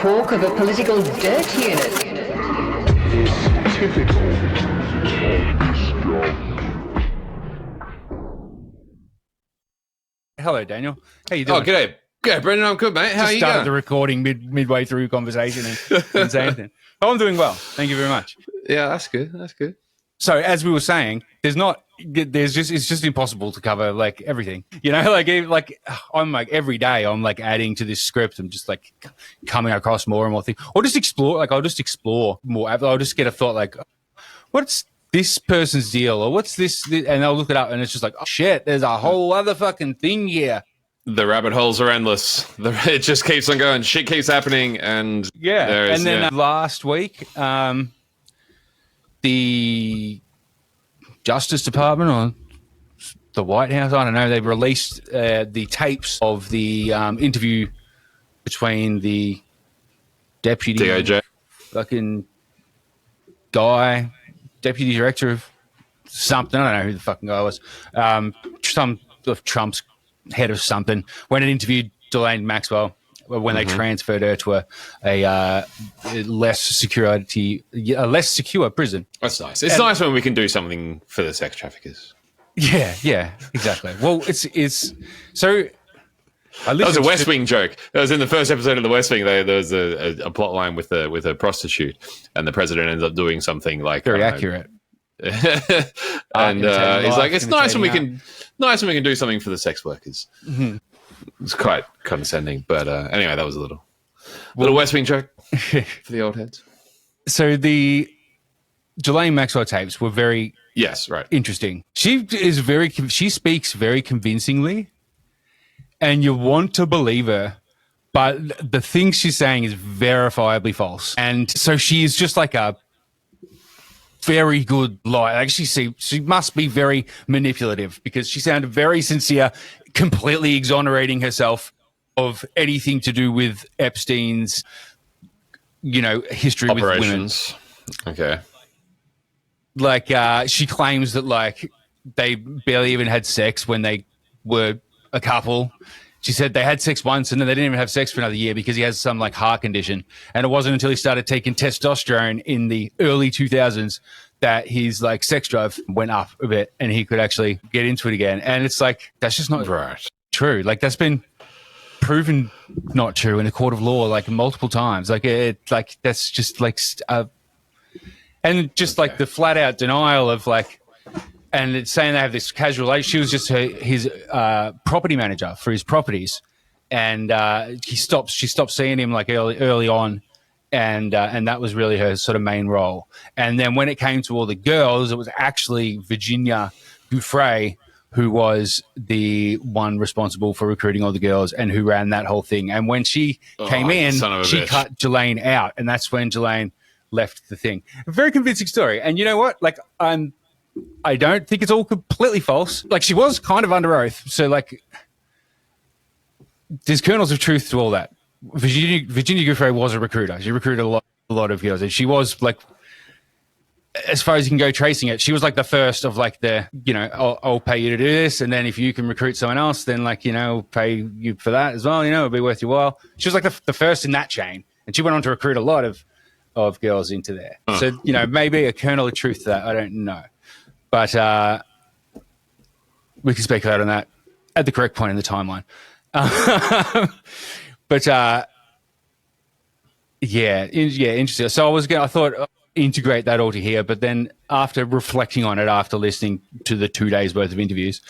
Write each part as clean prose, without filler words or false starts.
talk of a political dirt unit. It's typical of this job. Hello, Daniel. How you doing? Oh, g'day. G'day, Brendan. I'm good, mate. How are you started going? the recording midway through conversation and didn't say anything. Oh, I'm doing well. Thank you very much. Yeah, that's good. That's good. So, as we were saying, it's just impossible to cover like everything. You know, like I'm like every day I'm like adding to this script. I'm just like coming across more and more things. Or just explore. Like I'll just explore more. I'll just get a thought like, what's this person's deal, or what's this? And I'll look it up, and it's just like, oh shit, there's a whole other fucking thing here. The rabbit holes are endless. It just keeps on going. Shit keeps happening, and yeah. And then last week, the Justice Department or the White House, I don't know, they released the tapes of the interview between the deputy DOJ fucking guy, deputy director of something. I don't know who the fucking guy was. Some of Trump's head of something, when it interviewed Ghislaine Maxwell when they transferred her to a less secure prison. That's nice. It's nice when we can do something for the sex traffickers. Yeah, exactly. Well, it's so. That was a West Wing joke. That was in the first episode of the West Wing. There was a plot line with a prostitute, and the president ends up doing something like very accurate. And he's like, it's nice when we can do something for the sex workers. Mm-hmm. It's quite condescending, but anyway, that was a little West Wing joke for the old heads. So the Ghislaine Maxwell tapes were very interesting. She speaks very convincingly, and you want to believe her, but the things she's saying is verifiably false. And so she is just like a very good liar. Actually, she must be very manipulative, because she sounded very sincere, completely exonerating herself of anything to do with Epstein's, history operations. With women. Okay. Like, she claims that like they barely even had sex when they were a couple. She said they had sex once and then they didn't even have sex for another year because he has some like heart condition. And it wasn't until he started taking testosterone in the early 2000s that his like sex drive went up a bit and he could actually get into it again. And it's like, that's just not true. Like that's been proven not true in a court of law, like multiple times. Like that's just like, and just like the flat out denial of like, and it's saying they have this casual relationship. She was just his property manager for his properties, and she stopped seeing him like early on, and that was really her sort of main role. And then when it came to all the girls, it was actually Virginia Giuffre who was the one responsible for recruiting all the girls and who ran that whole thing. And when she came in, she cut Ghislaine out, and that's when Ghislaine left the thing. A very convincing story. And you know what? Like I don't think it's all completely false. Like she was kind of under oath. So like there's kernels of truth to all that. Virginia Giuffre was a recruiter. She recruited a lot of girls. And she was like, as far as you can go tracing it, she was like the first of like the, I'll pay you to do this. And then if you can recruit someone else, then like, I'll pay you for that as well. It'll be worth your while. She was like the first in that chain. And she went on to recruit a lot of girls into there. So, maybe a kernel of truth to that. I don't know. But we can speculate on that at the correct point in the timeline. Interesting. So I thought integrate that all to here, but then after reflecting on it, after listening to the 2 days worth of interviews,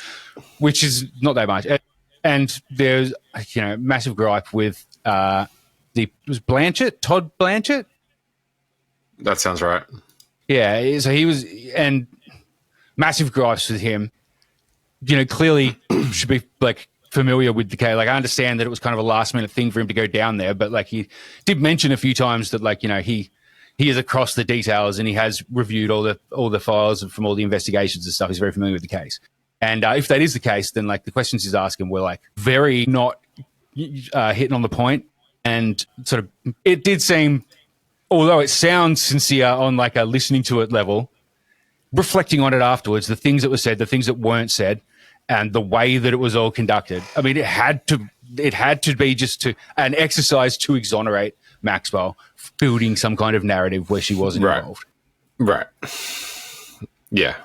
which is not that much, and there's massive gripe with Todd Blanchett. That sounds right. Yeah, so he was, and massive gripes with him. Clearly should be like familiar with the case. Like I understand that it was kind of a last minute thing for him to go down there, but like he did mention a few times that like he is across the details and he has reviewed all the files from all the investigations and stuff. He's very familiar with the case. And if that is the case, then like the questions he's asking were like very not hitting on the point, and sort of it did seem, although it sounds sincere on like a listening to it level, reflecting on it afterwards, the things that were said, the things that weren't said, and the way that it was all conducted. I mean, it had to be just an exercise to exonerate Maxwell, building some kind of narrative where she wasn't involved. Right. Yeah.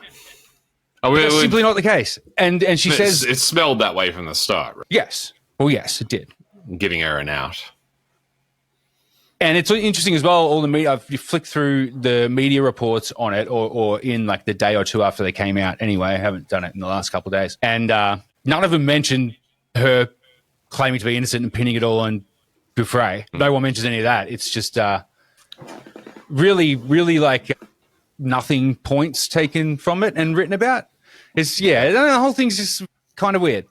That's simply not the case. And she says... It smelled that way from the start. Right? Yes. Well, yes, it did. Giving her an out. And it's interesting as well, all the media, I've flicked through the media reports on it or in like the day or two after they came out anyway. I haven't done it in the last couple of days. And none of them mentioned her claiming to be innocent and pinning it all on Giuffre. No one mentions any of that. It's just really, really like nothing points taken from it and written about. It's, the whole thing's just kind of weird.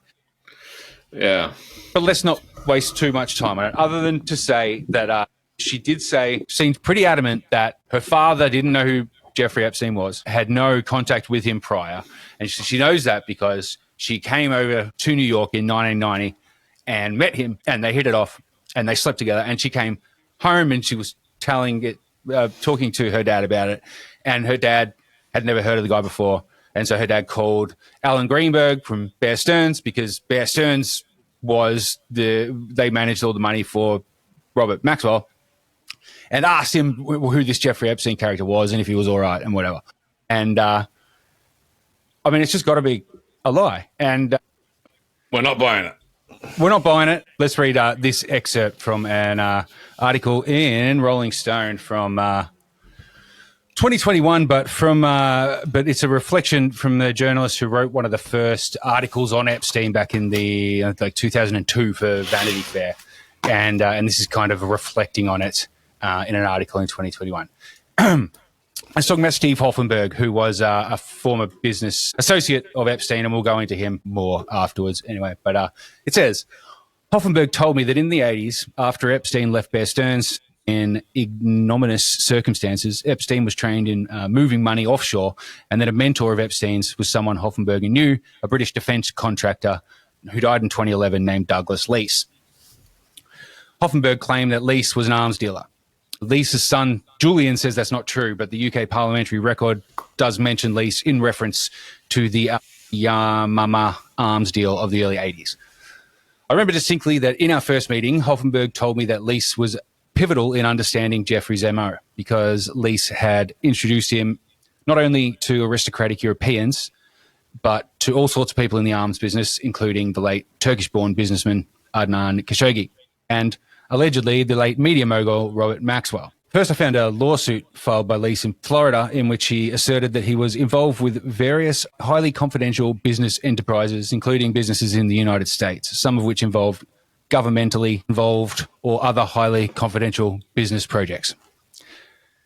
Yeah. But let's not waste too much time on it, other than to say that she seemed pretty adamant that her father didn't know who Jeffrey Epstein was, had no contact with him prior. And she knows that because she came over to New York in 1990 and met him, and they hit it off, and they slept together. And she came home and she was talking to her dad about it. And her dad had never heard of the guy before. And so her dad called Alan Greenberg from Bear Stearns, because Bear Stearns they managed all the money for Robert Maxwell, and asked him who this Jeffrey Epstein character was and if he was all right and whatever. And I mean, it's just got to be a lie. And we're not buying it. We're not buying it. Let's read this excerpt from an article in Rolling Stone from 2021, but it's a reflection from the journalist who wrote one of the first articles on Epstein back in the 2002 for Vanity Fair, and this is kind of reflecting on it in an article in 2021. I was talking about Steve Hoffenberg, who was a former business associate of Epstein, and we'll go into him more afterwards anyway. But it says, Hoffenberg told me that in the 80s, after Epstein left Bear Stearns in ignominious circumstances, Epstein was trained in moving money offshore, and that a mentor of Epstein's was someone Hoffenberg knew, a British defence contractor who died in 2011 named Douglas Leese. Hoffenberg claimed that Leese was an arms dealer. Leese's son, Julian, says that's not true, but the UK parliamentary record does mention Leese in reference to the Yamama arms deal of the early 80s. I remember distinctly that in our first meeting, Hoffenberg told me that Leese was pivotal in understanding Jeffrey's MO, because Leese had introduced him not only to aristocratic Europeans, but to all sorts of people in the arms business, including the late Turkish-born businessman Adnan Khashoggi, and allegedly the late media mogul Robert Maxwell. First, I found a lawsuit filed by Leese in Florida in which he asserted that he was involved with various highly confidential business enterprises, including businesses in the United States, some of which involved governmentally involved or other highly confidential business projects.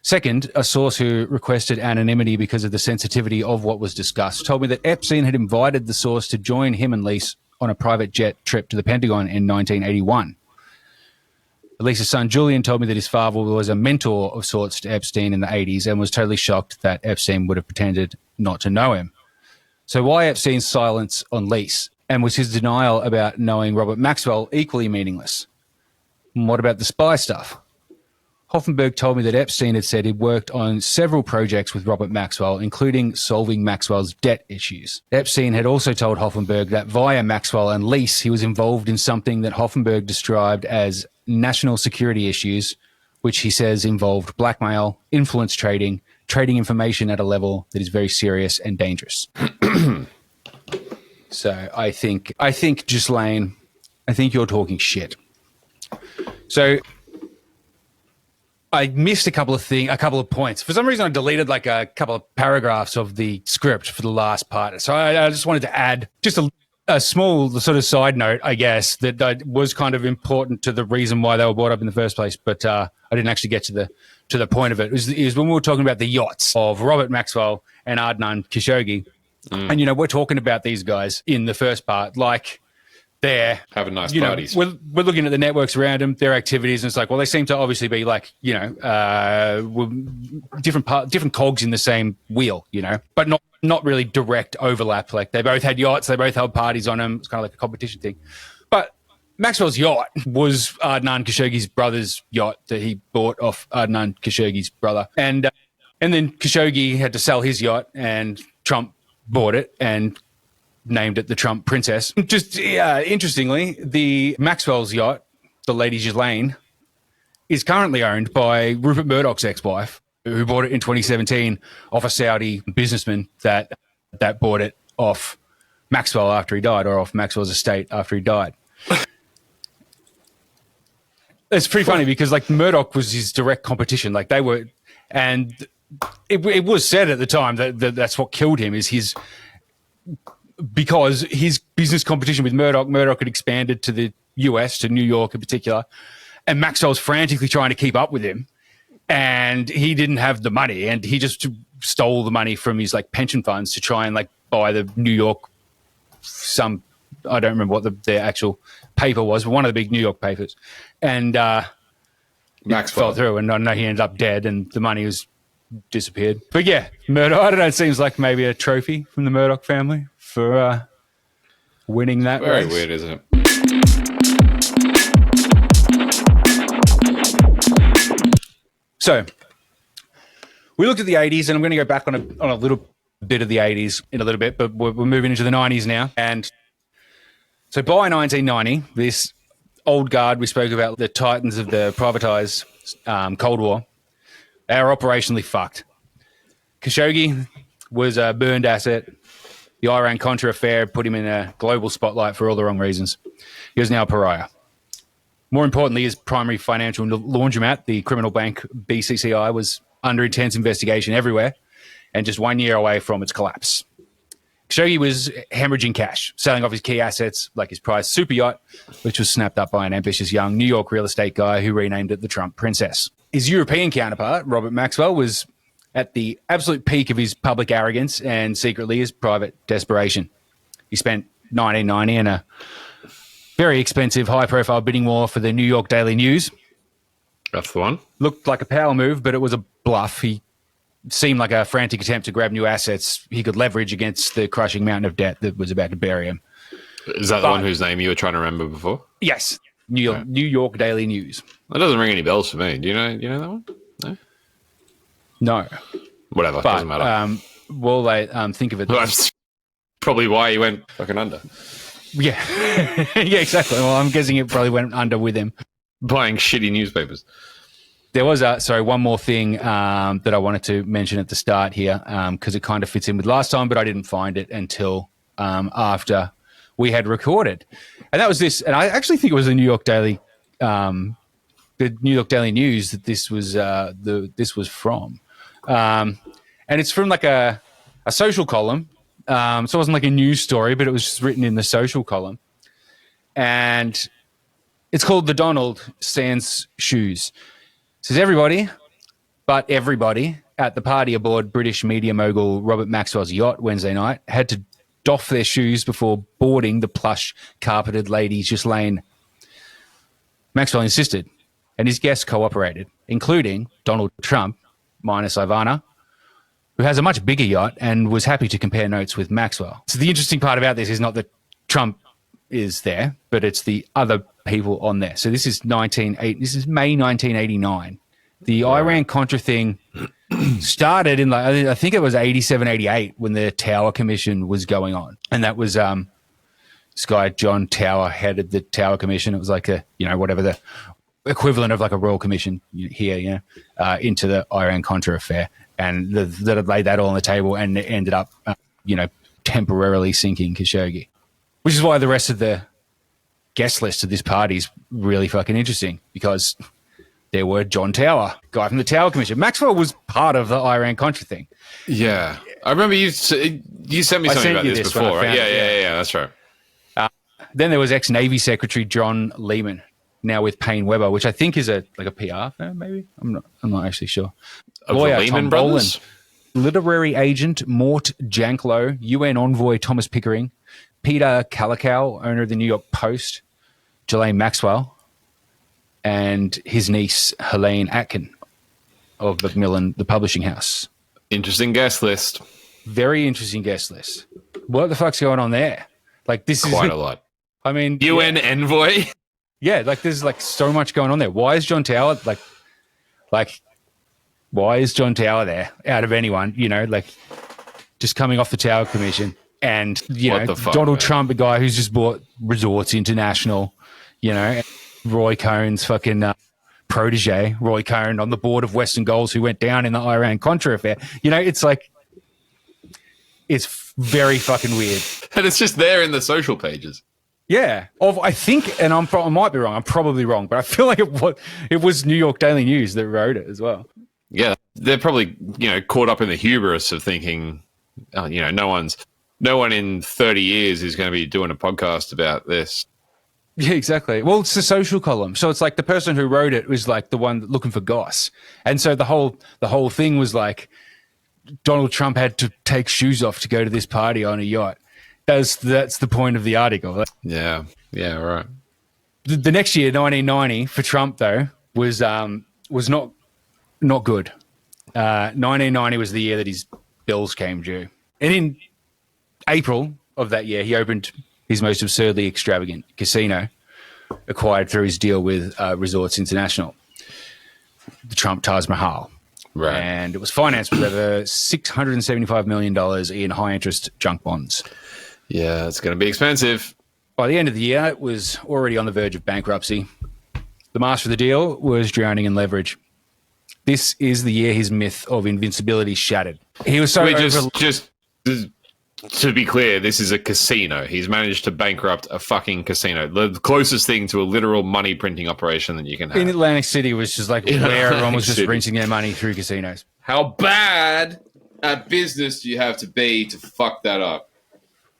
Second, a source who requested anonymity because of the sensitivity of what was discussed told me that Epstein had invited the source to join him and Leese on a private jet trip to the Pentagon in 1981. Leese's son, Julian, told me that his father was a mentor of sorts to Epstein in the 80s and was totally shocked that Epstein would have pretended not to know him. So why Epstein's silence on Leese? And was his denial about knowing Robert Maxwell equally meaningless? And what about the spy stuff? Hoffenberg told me that Epstein had said he'd worked on several projects with Robert Maxwell, including solving Maxwell's debt issues. Epstein had also told Hoffenberg that via Maxwell and Leese, he was involved in something that Hoffenberg described as national security issues, which he says involved blackmail, influence trading, trading information at a level that is very serious and dangerous. So I think Ghislaine, I think you're talking shit. So I missed a couple of points. For some reason, I deleted like a couple of paragraphs of the script for the last part. So I just wanted to add just a small sort of side note, I guess, that was kind of important to the reason why they were brought up in the first place. But I didn't actually get to the point of it. It was when we were talking about the yachts of Robert Maxwell and Adnan Khashoggi. And, we're talking about these guys in the first part, like they're having nice parties. We're looking at the networks around them, their activities, and it's like, well, they seem to obviously be like, different cogs in the same wheel, but not really direct overlap. Like they both had yachts, they both held parties on them. It's kind of like a competition thing. But Maxwell's yacht was Adnan Khashoggi's brother's yacht that he bought off Adnan Khashoggi's brother, and then Khashoggi had to sell his yacht, and Trump bought it and named it the Trump Princess. Just interestingly, the Maxwell's yacht, the Lady Ghislaine, is currently owned by Rupert Murdoch's ex-wife, who bought it in 2017 off a Saudi businessman that bought it off Maxwell after he died, or off Maxwell's estate after he died. It's pretty funny because like Murdoch was his direct competition. Like they were, and it was said at the time that that's what killed him, is because his business competition with Murdoch had expanded to the US, to New York in particular, and Maxwell's frantically trying to keep up with him, and he didn't have the money, and he just stole the money from his like pension funds to try and like buy the New York, I don't remember what the actual paper was, but one of the big New York papers, and Maxwell fell through, and I know he ended up dead, and the money was disappeared. But yeah, Murdoch, I don't know, it seems like maybe a trophy from the Murdoch family for winning that Very race. weird, isn't it? So we looked at the 80s, and I'm going to go back on a little bit of the 80s in a little bit, but we're moving into the 90s now. And so by 1990, this old guard we spoke about, the titans of the privatised Cold War, they are operationally fucked. Khashoggi was a burned asset. The Iran-Contra affair put him in a global spotlight for all the wrong reasons. He was now a pariah. More importantly, his primary financial laundromat, the criminal bank BCCI, was under intense investigation everywhere and just 1 year away from its collapse. Khashoggi was hemorrhaging cash, selling off his key assets like his prized super yacht, which was snapped up by an ambitious young New York real estate guy who renamed it the Trump Princess. His European counterpart, Robert Maxwell, was at the absolute peak of his public arrogance and secretly his private desperation. He spent 1990 in a very expensive, high-profile bidding war for the New York Daily News. That's the one. Looked like a power move, but it was a bluff. He seemed like a frantic attempt to grab new assets he could leverage against the crushing mountain of debt that was about to bury him. Is that the one whose name you were trying to remember before? Yes. New York Daily News. That doesn't ring any bells for me. Do you know that one? No? No. Whatever, But, doesn't matter. well, they think of it. That's probably why you went fucking under. Yeah. Yeah, exactly. Well, I'm guessing it probably went under with him. Buying shitty newspapers. There was one more thing that I wanted to mention at the start here, because it kind of fits in with last time, but I didn't find it until after we had recorded. And that was this, and I actually think it was the New York Daily News that this was from. And it's from like a social column. So it wasn't like a news story, but it was just written in the social column. And it's called The Donald Sans Shoes. It says everybody at the party aboard British media mogul Robert Maxwell's yacht Wednesday night had to doff their shoes before boarding the plush carpeted Lady Ghislaine. Maxwell insisted, and his guests cooperated, including Donald Trump, minus Ivana, who has a much bigger yacht and was happy to compare notes with Maxwell. So the interesting part about this is not that Trump is there, but it's the other people on there. So this is May 1989. The Iran-Contra thing started in I think it was 87, 88 when the Tower Commission was going on. And that was this guy, John Tower, headed the Tower Commission. It was like whatever the equivalent of like a royal commission here, into the Iran-Contra affair. And that had laid that all on the table and it ended up, temporarily sinking Khashoggi. Which is why the rest of the guest list of this party is really fucking interesting, because there were John Tower, guy from the Tower Commission. Maxwell was part of the Iran-Contra thing. Yeah. I remember you sent me something about this before, right? Yeah, that's right. Then there was ex-Navy Secretary John Lehman, now with Payne Webber, which I think is a PR firm, maybe? I'm not actually sure. Of Lawyer, the Lehman Tom Brothers? Boland, literary agent Mort Janklow, UN envoy Thomas Pickering, Peter Kalikow, owner of the New York Post, Ghislaine Maxwell, and his niece Helene Atkin of Macmillan, the publishing house. Interesting guest list. Very interesting guest list. What the fuck's going on there? Like, this is quite a lot. I mean, UN envoy. Yeah, like there's like so much going on there. Why is John Tower why is John Tower there out of anyone? Just coming off the Tower Commission. And, Fuck, Donald man? Trump, a guy who's just bought Resorts International, Roy Cohn's fucking protege, Roy Cohn, on the board of Western Goals, who went down in the Iran-Contra affair. You know, it's like, it's very fucking weird. And it's just there in the social pages. Yeah. I think, and I might be wrong, I'm probably wrong, but I feel like it was New York Daily News that wrote it as well. Yeah. They're probably, caught up in the hubris of thinking, no one in 30 years is going to be doing a podcast about this. Yeah, exactly. Well, it's a social column. So it's like the person who wrote it was like the one looking for goss. And so the whole thing was like Donald Trump had to take shoes off to go to this party on a yacht. That's the point of the article. Yeah. Yeah, right. The next year, 1990, for Trump, though, was not good. 1990 was the year that his bills came due. And in April of that year, he opened his most absurdly extravagant casino, acquired through his deal with Resorts International, the Trump Taj Mahal. Right. And it was financed with over $675 million in high-interest junk bonds. Yeah, it's going to be expensive. By the end of the year, it was already on the verge of bankruptcy. The master of the deal was drowning in leverage. This is the year his myth of invincibility shattered. He was so just to be clear, this is a casino. He's managed to bankrupt a fucking casino. The closest thing to a literal money printing operation that you can have. In Atlantic City was just like where everyone was just rinsing their money through casinos. How bad at business do you have to be to fuck that up?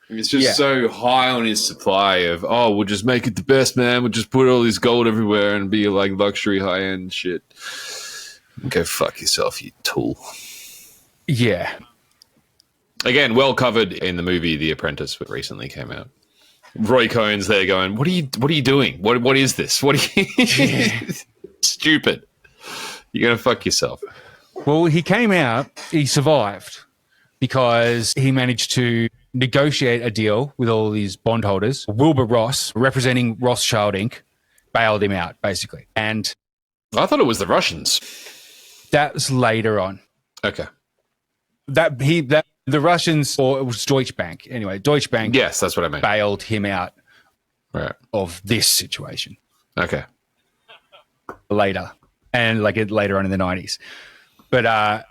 I mean, it's just so high on his supply of, we'll just make it the best, man. We'll just put all this gold everywhere and be like luxury high-end shit. Go fuck yourself, you tool. Yeah. Again, well covered in the movie The Apprentice, that recently came out. Roy Cohn's there going, what are you doing? What is this? What are you stupid. You're gonna fuck yourself. Well, he came out, he survived because he managed to negotiate a deal with all these bondholders. Wilbur Ross, representing Rothschild Inc., bailed him out, basically. And I thought it was the Russians. That was later on. Okay. The Russians, or it was Deutsche Bank. Anyway, Deutsche Bank. Yes, that's what I meant. Bailed him out of this situation. Okay. Later. And later on in the 90s. But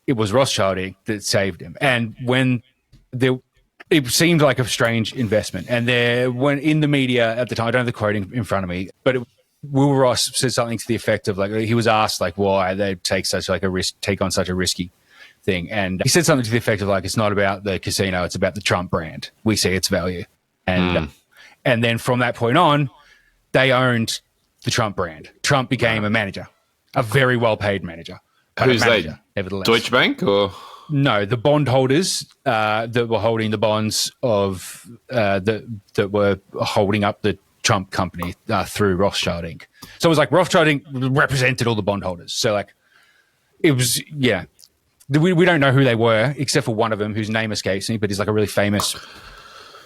it was Rothschild Inc. that saved him. And when it seemed like a strange investment. And when in the media at the time, I don't have the quote in front of me, but Will Ross said something to the effect of he was asked why they take such a risk, take on such a risky thing. And he said something to the effect of it's not about the casino, it's about the Trump brand. We see its value. And then from that point on, they owned the Trump brand. Trump became a manager, a very well-paid manager. Who's manager, they? Nevertheless. Deutsche Bank or? No, the bondholders that were holding the bonds of that were holding up the Trump company through Rothschild Inc. So it was Rothschild Inc. represented all the bondholders. So it was, we don't know who they were except for one of them whose name escapes me, but he's a really famous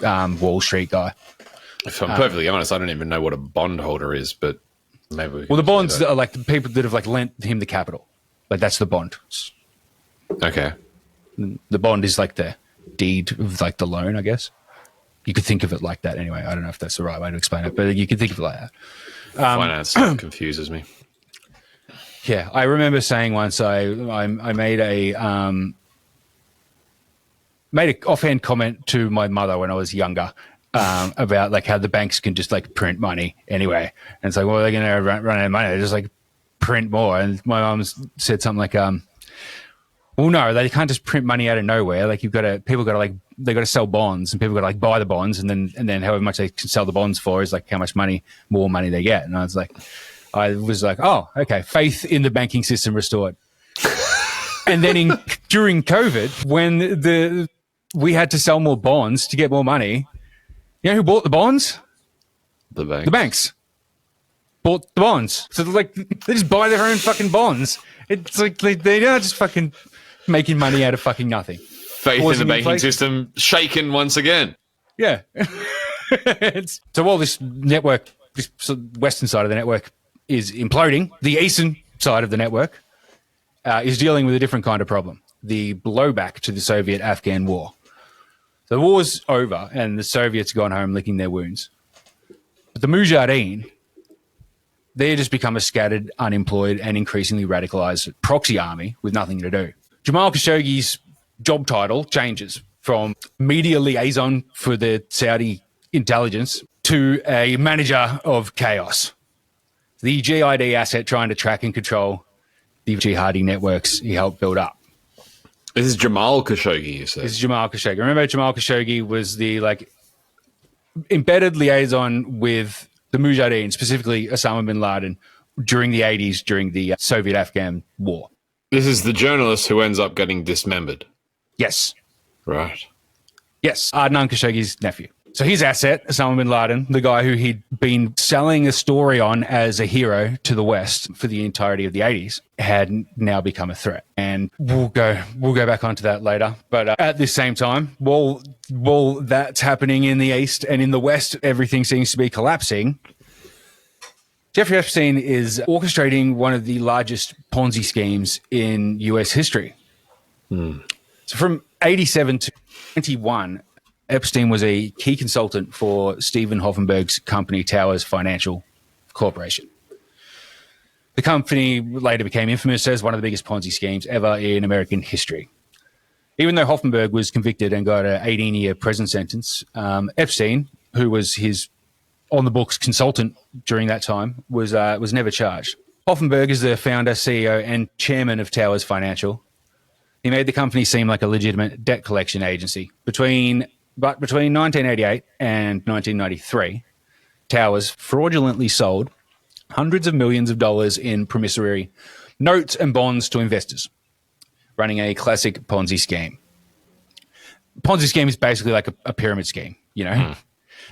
Wall Street guy. If I'm perfectly honest, I don't even know what a bondholder is, but maybe. Well, the bonds are the people that have lent him the capital. That's the bond. Okay. The bond is the deed of the loan, I guess. You could think of it like that anyway. I don't know if that's the right way to explain it, but you could think of it like that. Finance confuses me. Yeah, I remember saying once I made a offhand comment to my mother when I was younger about how the banks can just print money anyway, and it's well, they're going to run out of money. They just print more. And my mum said something well, no, they can't just print money out of nowhere. They got to sell bonds, and people got to buy the bonds, and then however much they can sell the bonds for is how much more money they get. And I was oh, okay, faith in the banking system restored. And then during COVID, when we had to sell more bonds to get more money, you know who bought the bonds? The banks. The banks bought the bonds. So they just buy their own fucking bonds. It's they are just fucking making money out of fucking nothing. Faith in the banking system shaken once again. Yeah. So while this network, this western side of the network is imploding, the eastern side of the network is dealing with a different kind of problem, the blowback to the Soviet-Afghan war. The war's over and the Soviets have gone home licking their wounds. But the Mujahideen, They just become a scattered, unemployed, and increasingly radicalized proxy army with nothing to do. Jamal Khashoggi's job title changes from media liaison for the Saudi intelligence to a manager of chaos. The GID asset trying to track and control the jihadi networks he helped build up. This is Jamal Khashoggi, you said? This is Jamal Khashoggi. Remember, Jamal Khashoggi was the embedded liaison with the Mujahideen, specifically Osama bin Laden, during the 80s, during the Soviet-Afghan war. This is the journalist who ends up getting dismembered. Yes. Right. Yes, Adnan Khashoggi's nephew. So his asset, Osama bin Laden, the guy who he'd been selling a story on as a hero to the West for the entirety of the 80s, had now become a threat. And we'll go back onto that later. But at this same time, while that's happening in the East and in the West, everything seems to be collapsing. Jeffrey Epstein is orchestrating one of the largest Ponzi schemes in US history. So from 87 to 21, Epstein was a key consultant for Stephen Hoffenberg's company Towers Financial Corporation. The company later became infamous as one of the biggest Ponzi schemes ever in American history. Even though Hoffenberg was convicted and got an 18-year prison sentence, Epstein, who was his on-the-books consultant during that time, was never charged. Hoffenberg is the founder, CEO, and chairman of Towers Financial. He made the company seem like a legitimate debt collection agency. Between 1988 and 1993, Towers fraudulently sold hundreds of millions of dollars in promissory notes and bonds to investors, running a classic Ponzi scheme. Ponzi scheme is basically like a pyramid scheme, you know?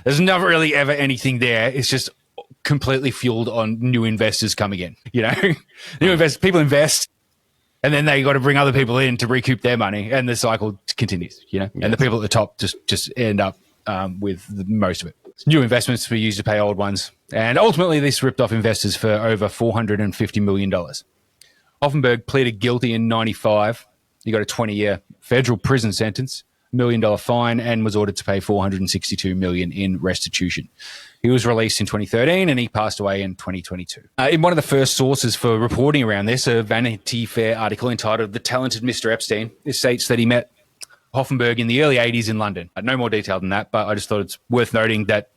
There's never really ever anything there. It's just completely fueled on new investors coming in, you know? People invest, and then they got to bring other people in to recoup their money, and the cycle continues, you know? Yes. And the people at the top just end up with most of it. New investments were used to pay old ones, and ultimately this ripped off investors for over $450 million. Hoffenberg pleaded guilty in 95. He got a 20-year federal prison sentence, $1 million fine, and was ordered to pay $462 million in restitution. He was released in 2013 and he passed away in 2022. In one of the first sources for reporting around this, a Vanity Fair article entitled "The Talented Mr. Epstein," it states that he met Hoffenberg in the early 80s in London. No more detail than that, but I just thought it's worth noting that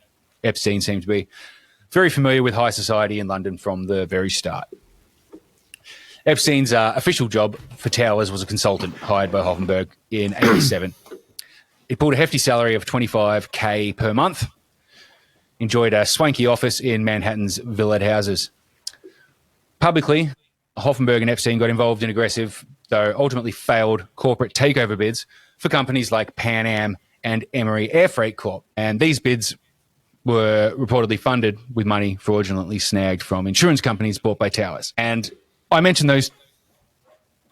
Epstein seemed to be very familiar with high society in London from the very start. Epstein's official job for Towers was a consultant hired by Hoffenberg in 87. He pulled a hefty salary of $25,000 per month, enjoyed a swanky office in Manhattan's villaed houses. Publicly, Hoffenberg and Epstein got involved in aggressive, though ultimately failed, corporate takeover bids for companies like Pan Am and Emery Air Freight Corp. And these bids were reportedly funded with money fraudulently snagged from insurance companies bought by Towers. And I mention those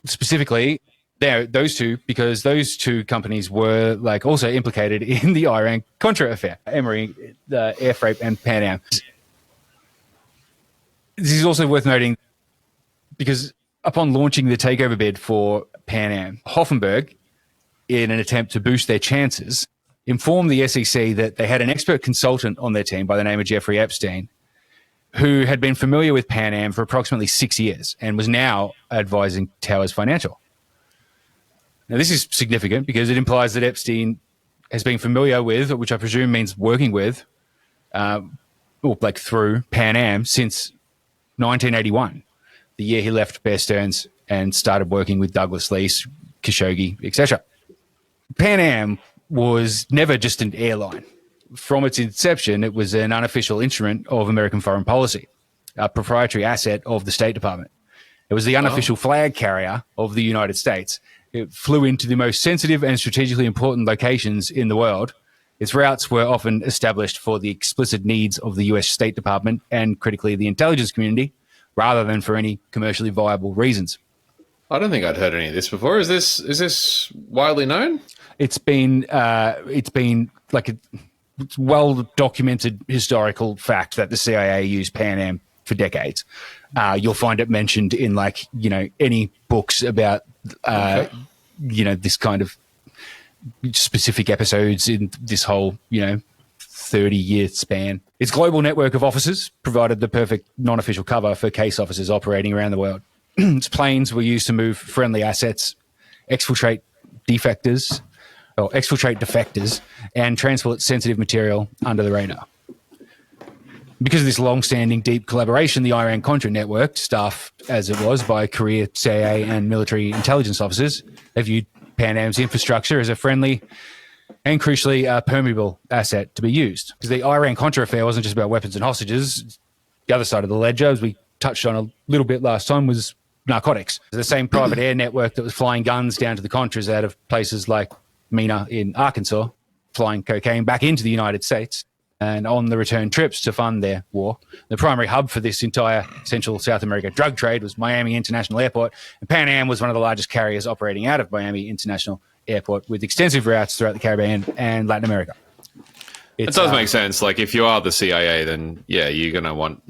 specifically, those two, because those two companies were also implicated in the Iran-Contra affair, Emery, the Air Freight, and Pan Am. This is also worth noting because upon launching the takeover bid for Pan Am, Hoffenberg, in an attempt to boost their chances, informed the SEC that they had an expert consultant on their team by the name of Jeffrey Epstein, who had been familiar with Pan Am for approximately 6 years and was now advising Towers Financial. Now, this is significant because it implies that Epstein has been familiar with, which I presume means working with, through Pan Am since 1981, the year he left Bear Stearns and started working with Douglas Lease, Khashoggi, etc. Pan Am was never just an airline. From its inception, it was an unofficial instrument of American foreign policy, a proprietary asset of the State Department. It was the unofficial flag carrier of the United States. It flew into the most sensitive and strategically important locations in the world. Its routes were often established for the explicit needs of the US State Department and, critically, the intelligence community, rather than for any commercially viable reasons. I don't think I'd heard any of this before. Is this widely known? It's been it's well-documented historical fact that the CIA used Pan Am for decades. You'll find it mentioned in any books about this kind of specific episodes in this whole 30-year span. Its global network of offices provided the perfect non-official cover for case officers operating around the world. Its planes were used to move friendly assets, exfiltrate defectors, and transport sensitive material under the radar. Because of this long-standing deep collaboration, the Iran-Contra network, staffed as it was by career CIA and military intelligence officers, they viewed Pan Am's infrastructure as a friendly and crucially permeable asset to be used. Because the Iran-Contra affair wasn't just about weapons and hostages. The other side of the ledger, as we touched on a little bit last time, was narcotics. The same private air network that was flying guns down to the Contras out of places like Mena in Arkansas, flying cocaine back into the United States, and on the return trips to fund their war. The primary hub for this entire Central South America drug trade was Miami International Airport, and Pan Am was one of the largest carriers operating out of Miami International Airport with extensive routes throughout the Caribbean and Latin America. It does make sense. Like, if you are the CIA, then, yeah, you're going to want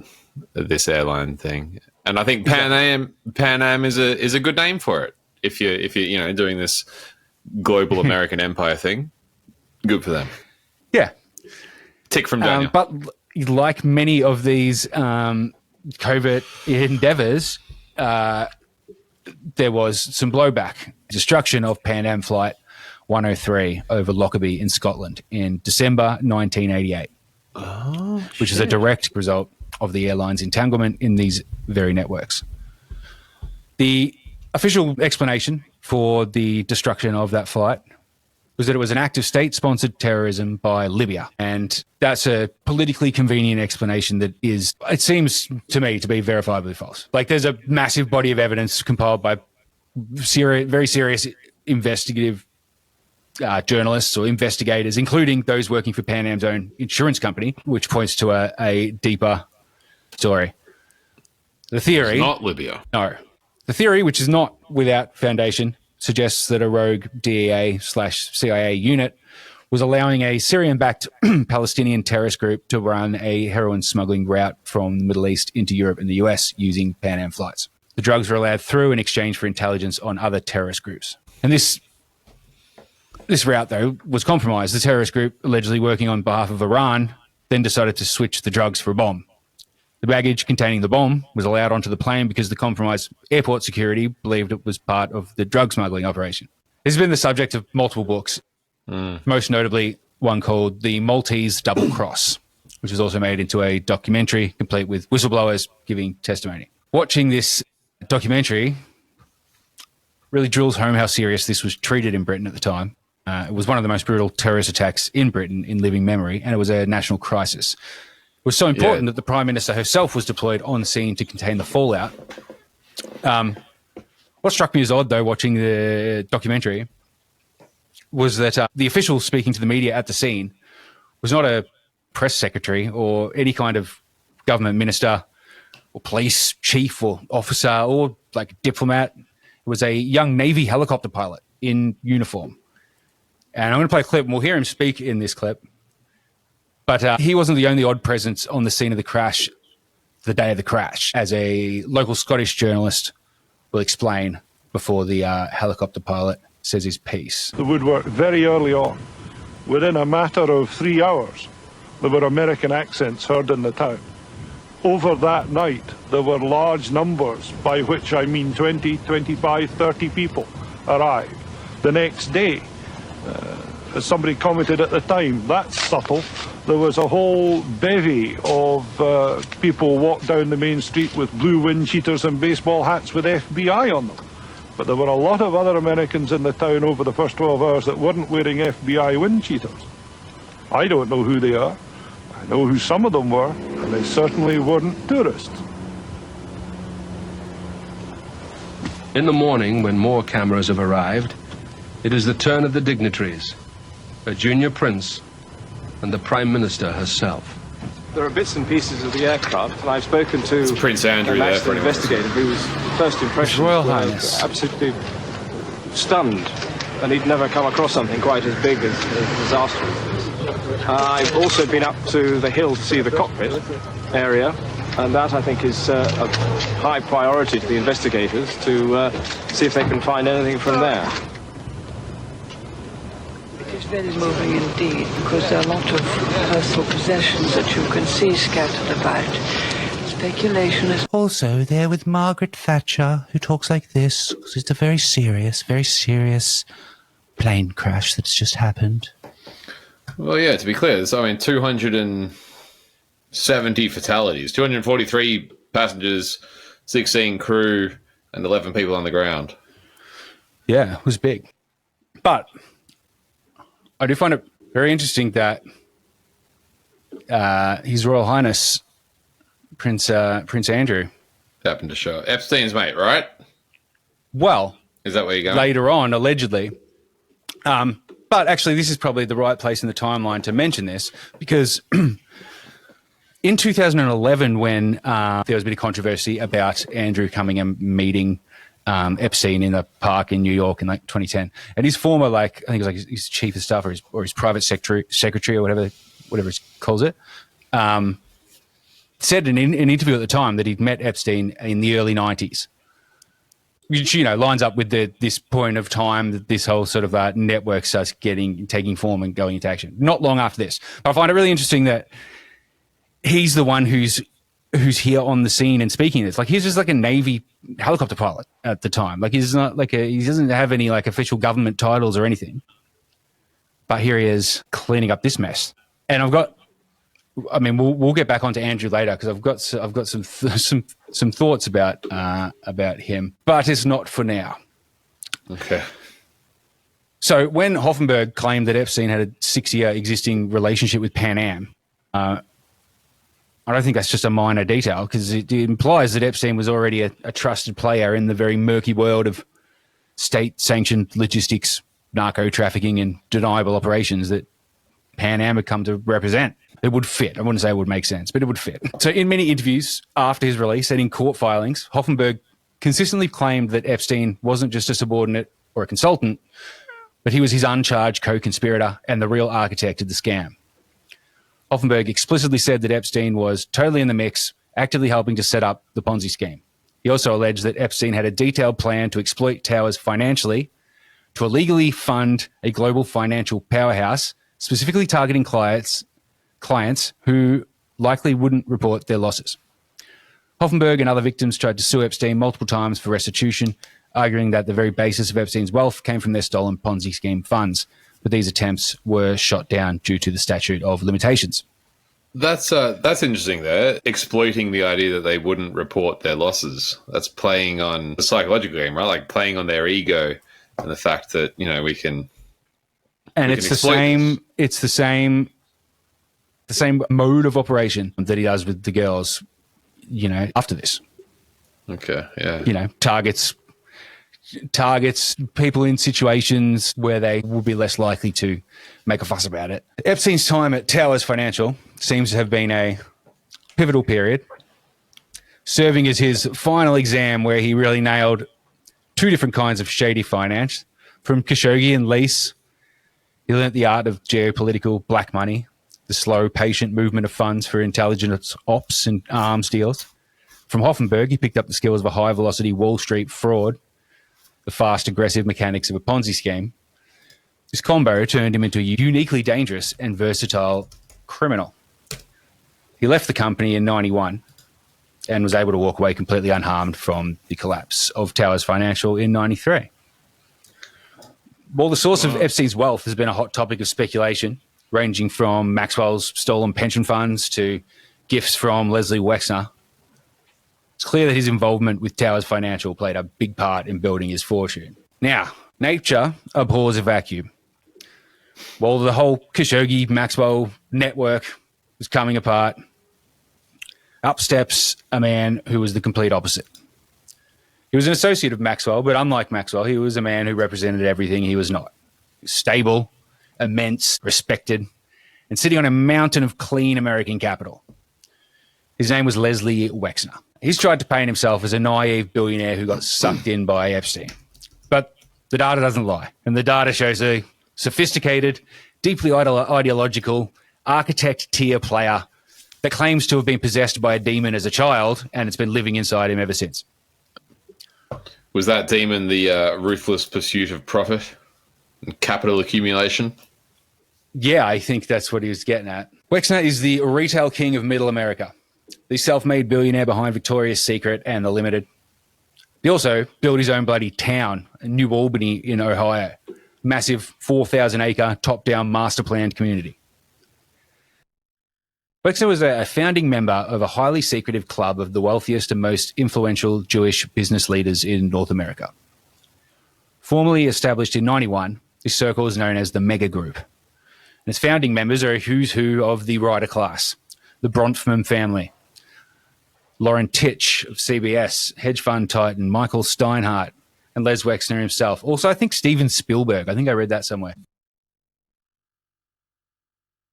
this airline thing. And I think Pan Am is a good name for it. If you're doing this global American empire thing, good for them. Yeah. Tick from Daniel. But like many of these covert endeavors, there was some blowback. Destruction of Pan Am Flight 103 over Lockerbie in Scotland in December 1988, which is a direct result of the airline's entanglement in these very networks. The official explanation for the destruction of that flight was that it was an act of state-sponsored terrorism by Libya. And that's a politically convenient explanation that is, it seems to me, to be verifiably false. Like, there's a massive body of evidence compiled by very serious investigative journalists or investigators, including those working for Pan Am's own insurance company, which points to a deeper story. The theory... It's not Libya. No. The theory, which is not without foundation, suggests that a rogue DEA/CIA unit was allowing a Syrian-backed Palestinian terrorist group to run a heroin smuggling route from the Middle East into Europe and the US using Pan Am flights. The drugs were allowed through in exchange for intelligence on other terrorist groups. And this route, though, was compromised. The terrorist group, allegedly working on behalf of Iran, then decided to switch the drugs for a bomb. The baggage containing the bomb was allowed onto the plane because the compromised airport security believed it was part of the drug smuggling operation. This has been the subject of multiple books, most notably one called The Maltese Double Cross, which was also made into a documentary complete with whistleblowers giving testimony. Watching this documentary really drills home how serious this was treated in Britain at the time. It was one of the most brutal terrorist attacks in Britain in living memory, and it was a national crisis. It was so important that the Prime Minister herself was deployed on scene to contain the fallout. What struck me as odd, though, watching the documentary, was that the official speaking to the media at the scene was not a press secretary or any kind of government minister or police chief or officer or like diplomat. It was a young Navy helicopter pilot in uniform. And I'm going to play a clip, and we'll hear him speak in this clip. But he wasn't the only odd presence on the scene of the crash, the day of the crash, as a local Scottish journalist will explain before the helicopter pilot says his piece. The woodwork very early on. Within a matter of 3 hours, there were American accents heard in the town. Over that night, there were large numbers, by which I mean 20, 25, 30 people arrived. The next day, as somebody commented at the time, that's subtle. There was a whole bevy of people walked down the main street with blue wind cheaters and baseball hats with FBI on them. But there were a lot of other Americans in the town over the first 12 hours that weren't wearing FBI wind cheaters. I don't know who they are. I know who some of them were, and they certainly weren't tourists. In the morning, when more cameras have arrived, it is the turn of the dignitaries, a junior prince, and the Prime Minister herself. There are bits and pieces of the aircraft, and I've spoken to Prince Andrew an there accident investigator whose first impression Royal was Highness. absolutely stunned, and he'd never come across something quite as big as disastrous. I've also been up to the hill to see the cockpit area, and that, I think, is a high priority to the investigators to see if they can find anything from there. very moving indeed, because there are a lot of personal possessions that you can see scattered about. Speculation is also there with Margaret Thatcher, who talks like this, because it's a very serious plane crash that's just happened. Well, yeah, to be clear, so, 270 fatalities, 243 passengers, 16 crew, and 11 people on the ground. Yeah, it was big. But I do find it very interesting that His Royal Highness Prince Andrew happened to show Epstein's mate, right? Well, is that where you're going? Later on, allegedly. But actually, this is probably the right place in the timeline to mention this, because in 2011, when there was a bit of controversy about Andrew coming and meeting Epstein in a park in New York in like 2010, and his former, like, I think it was like his chief of staff or his private secretary or whatever he calls it, said in an interview at the time that he'd met Epstein in the early 90s. Which, lines up with this point of time that this whole sort of network starts taking form and going into action. Not long after this. But I find it really interesting that he's the one who's here on the scene and speaking this. Like, he's just like a Navy helicopter pilot at the time. Like, he's not like he doesn't have any like official government titles or anything. But here he is cleaning up this mess. And we'll get back onto Andrew later, because I've got some thoughts about him, but it's not for now. Okay. So when Hoffenberg claimed that Epstein had a 6-year existing relationship with Pan Am, I don't think that's just a minor detail, because it implies that Epstein was already a trusted player in the very murky world of state-sanctioned logistics, narco trafficking, and deniable operations that Pan Am had come to represent. It would fit. I wouldn't say it would make sense, but it would fit. So in many interviews after his release and in court filings, Hoffenberg consistently claimed that Epstein wasn't just a subordinate or a consultant, but he was his uncharged co-conspirator and the real architect of the scam. Hoffenberg explicitly said that Epstein was totally in the mix, actively helping to set up the Ponzi scheme. He also alleged that Epstein had a detailed plan to exploit Towers financially, to illegally fund a global financial powerhouse, specifically targeting clients who likely wouldn't report their losses. Hoffenberg and other victims tried to sue Epstein multiple times for restitution, arguing that the very basis of Epstein's wealth came from their stolen Ponzi scheme funds. But these attempts were shot down due to the statute of limitations. That's interesting there. Exploiting the idea that they wouldn't report their losses. That's playing on the psychological game, right? Like playing on their ego and the fact that, we can. And it's the same mode of operation that he does with the girls, after this. Okay, yeah. Targets people in situations where they will be less likely to make a fuss about it. Epstein's time at Towers Financial seems to have been a pivotal period, serving as his final exam where he really nailed two different kinds of shady finance. From Khashoggi and lease, he learnt the art of geopolitical black money, the slow, patient movement of funds for intelligence ops and arms deals. From Hoffenberg, he picked up the skills of a high-velocity Wall Street fraud, the fast, aggressive mechanics of a Ponzi scheme. This combo turned him into a uniquely dangerous and versatile criminal. He left the company in 91 and was able to walk away completely unharmed from the collapse of Towers Financial in 93. While the source of Epstein's wealth has been a hot topic of speculation, ranging from Maxwell's stolen pension funds to gifts from Leslie Wexner, it's clear that his involvement with Towers Financial played a big part in building his fortune. Now, nature abhors a vacuum. While the whole Khashoggi-Maxwell network was coming apart, up steps a man who was the complete opposite. He was an associate of Maxwell, but unlike Maxwell, he was a man who represented everything he was not. Stable, immense, respected, and sitting on a mountain of clean American capital. His name was Leslie Wexner. He's tried to paint himself as a naive billionaire who got sucked in by Epstein. But the data doesn't lie, and the data shows a sophisticated, deeply ideological, architect-tier player that claims to have been possessed by a demon as a child, and it's been living inside him ever since. Was that demon the ruthless pursuit of profit and capital accumulation? Yeah, I think that's what he was getting at. Wexner is the retail king of middle America, the self-made billionaire behind Victoria's Secret and The Limited. He also built his own bloody town, New Albany in Ohio. Massive 4,000-acre, top-down, master-planned community. Wexner was a founding member of a highly secretive club of the wealthiest and most influential Jewish business leaders in North America. Formally established in 1991, this circle is known as the Mega Group. And its founding members are a who's who of the writer class, the Bronfman family, Lauren Titch of CBS, hedge fund titan Michael Steinhardt, and Les Wexner himself. Also, I think Steven Spielberg. I think I read that somewhere.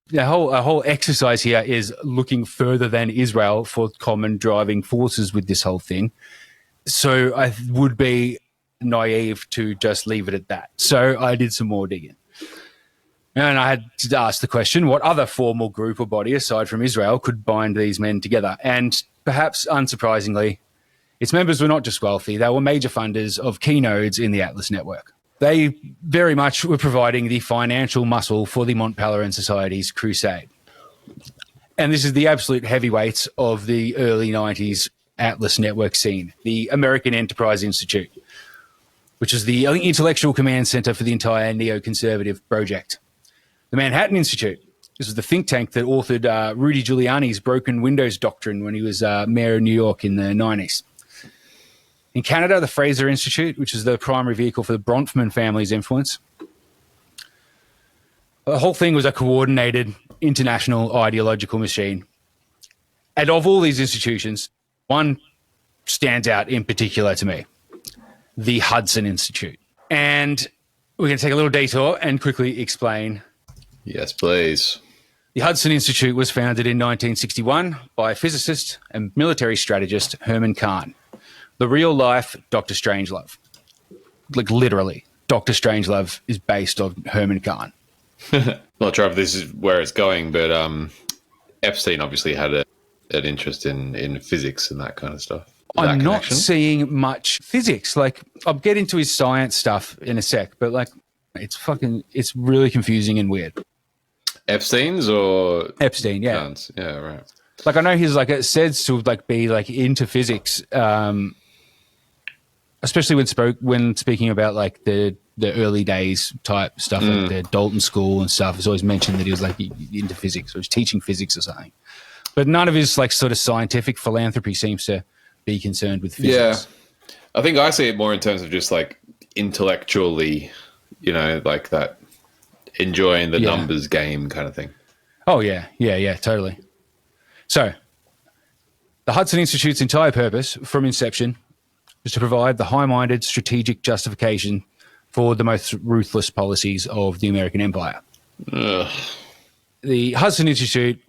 The whole exercise here is looking further than Israel for common driving forces with this whole thing. So I would be naive to just leave it at that. So I did some more digging. And I had to ask the question, what other formal group or body, aside from Israel, could bind these men together? And perhaps unsurprisingly, its members were not just wealthy, they were major funders of key nodes in the Atlas network. They very much were providing the financial muscle for the Mont Pelerin Society's crusade. And this is the absolute heavyweights of the early 90s Atlas network scene, the American Enterprise Institute, which is the intellectual command center for the entire neoconservative project. The Manhattan Institute, this was the think tank that authored Rudy Giuliani's broken windows doctrine when he was mayor of New York in the 90s. In Canada, the Fraser Institute, which is the primary vehicle for the Bronfman family's influence. The whole thing was a coordinated international ideological machine. And of all these institutions, one stands out in particular to me, the Hudson Institute. And we're going to take a little detour and quickly explain. Yes, please. The Hudson Institute was founded in 1961 by physicist and military strategist Herman Kahn. The real life Dr. Strangelove. Like literally, Dr. Strangelove is based on Herman Kahn. Not sure if this is where it's going, but Epstein obviously had an interest in physics and that kind of stuff. I'm not seeing much physics. Like, I'll get into his science stuff in a sec, but like, it's really confusing and weird. Epstein's or Epstein, yeah. Kahn's? Yeah, right. Like, I know he's like, it says to like be like into physics, especially when speaking about like the early days type stuff, like the Dalton School and stuff. It's always mentioned that he was like into physics or was teaching physics or something. But none of his like sort of scientific philanthropy seems to be concerned with physics. Yeah, I think I see it more in terms of just like intellectually, like that enjoying the numbers game kind of thing. Oh yeah, totally. So, the Hudson Institute's entire purpose from inception was to provide the high-minded strategic justification for the most ruthless policies of the American empire. Ugh. The Hudson Institute,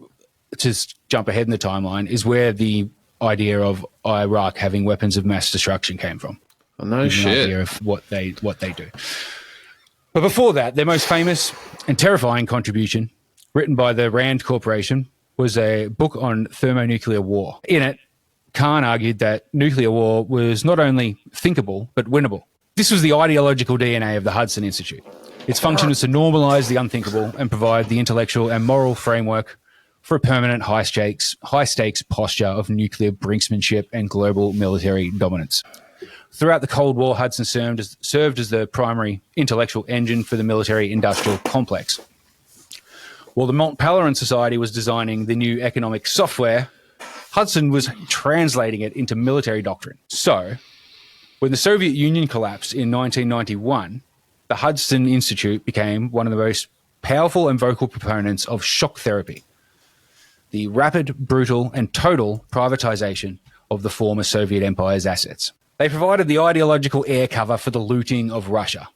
to jump ahead in the timeline, is where the idea of Iraq having weapons of mass destruction came from. Oh, no shit. An idea of what they do. But before that, their most famous and terrifying contribution, written by the Rand Corporation, was a book on thermonuclear war. In it, Kahn argued that nuclear war was not only thinkable, but winnable. This was the ideological DNA of the Hudson Institute. Its function was to normalize the unthinkable and provide the intellectual and moral framework for a permanent high-stakes posture of nuclear brinksmanship and global military dominance. Throughout the Cold War, Hudson served as the primary intellectual engine for the military-industrial complex. While the Mont Pelerin Society was designing the new economic software, Hudson was translating it into military doctrine. So, when the Soviet Union collapsed in 1991, the Hudson Institute became one of the most powerful and vocal proponents of shock therapy, the rapid, brutal, and total privatization of the former Soviet Empire's assets. They provided the ideological air cover for the looting of Russia,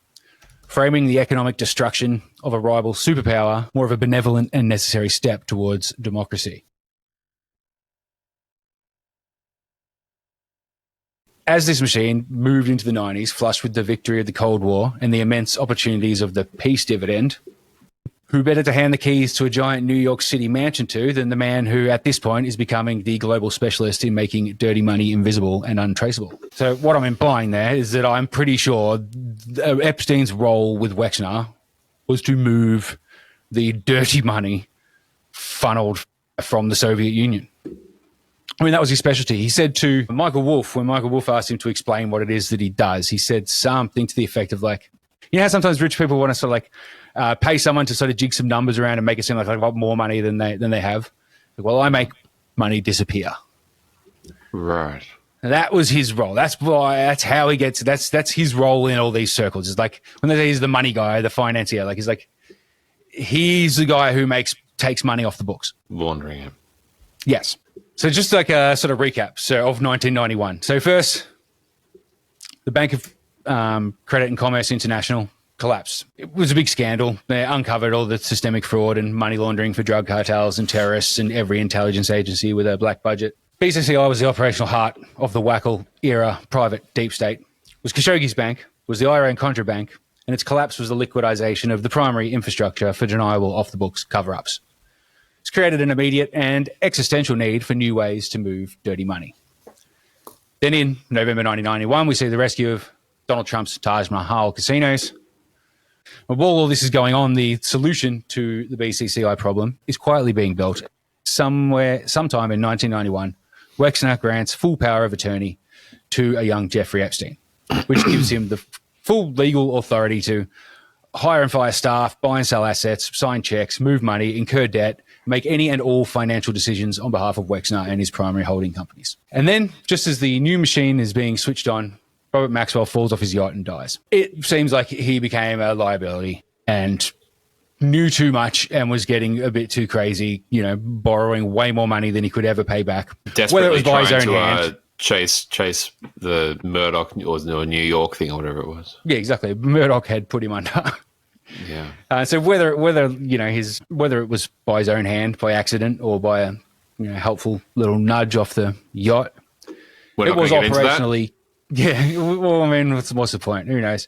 framing the economic destruction of a rival superpower more of a benevolent and necessary step towards democracy. As this machine moved into the 90s, flushed with the victory of the Cold War and the immense opportunities of the peace dividend, who better to hand the keys to a giant New York City mansion to than the man who, at this point, is becoming the global specialist in making dirty money invisible and untraceable? So what I'm implying there is that I'm pretty sure Epstein's role with Wexner was to move the dirty money funneled from the Soviet Union. I mean, that was his specialty. He said to Michael Wolff, when Michael Wolff asked him to explain what it is that he does, he said something to the effect of like, you know how sometimes rich people want to sort of like pay someone to sort of jig some numbers around and make it seem like they've got more money than they have. Like, well, I make money disappear. Right. And that was his role. That's how he gets. That's his role in all these circles. It's like when they say he's the money guy, the financier. Like he's the guy who takes money off the books, laundering it. Yes. So just like a sort of recap. So of 1991. So first, the Bank of Credit and Commerce International collapsed. It was a big scandal. They uncovered all the systemic fraud and money laundering for drug cartels and terrorists and every intelligence agency with a black budget. BCCI was the operational heart of the Wackle era private deep state. It was Khashoggi's bank, was the Iran-Contra bank, and its collapse was the liquidation of the primary infrastructure for deniable off-the-books cover-ups. It's created an immediate and existential need for new ways to move dirty money. Then in November 1991, we see the rescue of Donald Trump's Taj Mahal casinos. And while all this is going on, the solution to the BCCI problem is quietly being built. Sometime in 1991, Wexner grants full power of attorney to a young Jeffrey Epstein, which gives him the full legal authority to hire and fire staff, buy and sell assets, sign checks, move money, incur debt, make any and all financial decisions on behalf of Wexner and his primary holding companies. And then, just as the new machine is being switched on, Robert Maxwell falls off his yacht and dies. It seems like he became a liability and knew too much and was getting a bit too crazy, borrowing way more money than he could ever pay back. Desperately whether it was by his own hand. Chase the Murdoch or New York thing or whatever it was. Yeah, exactly. Murdoch had put him under. Yeah. So whether it was by his own hand, by accident, or by a helpful little nudge off the yacht, it was operationally. Yeah. Well, I mean, what's the point? Who knows?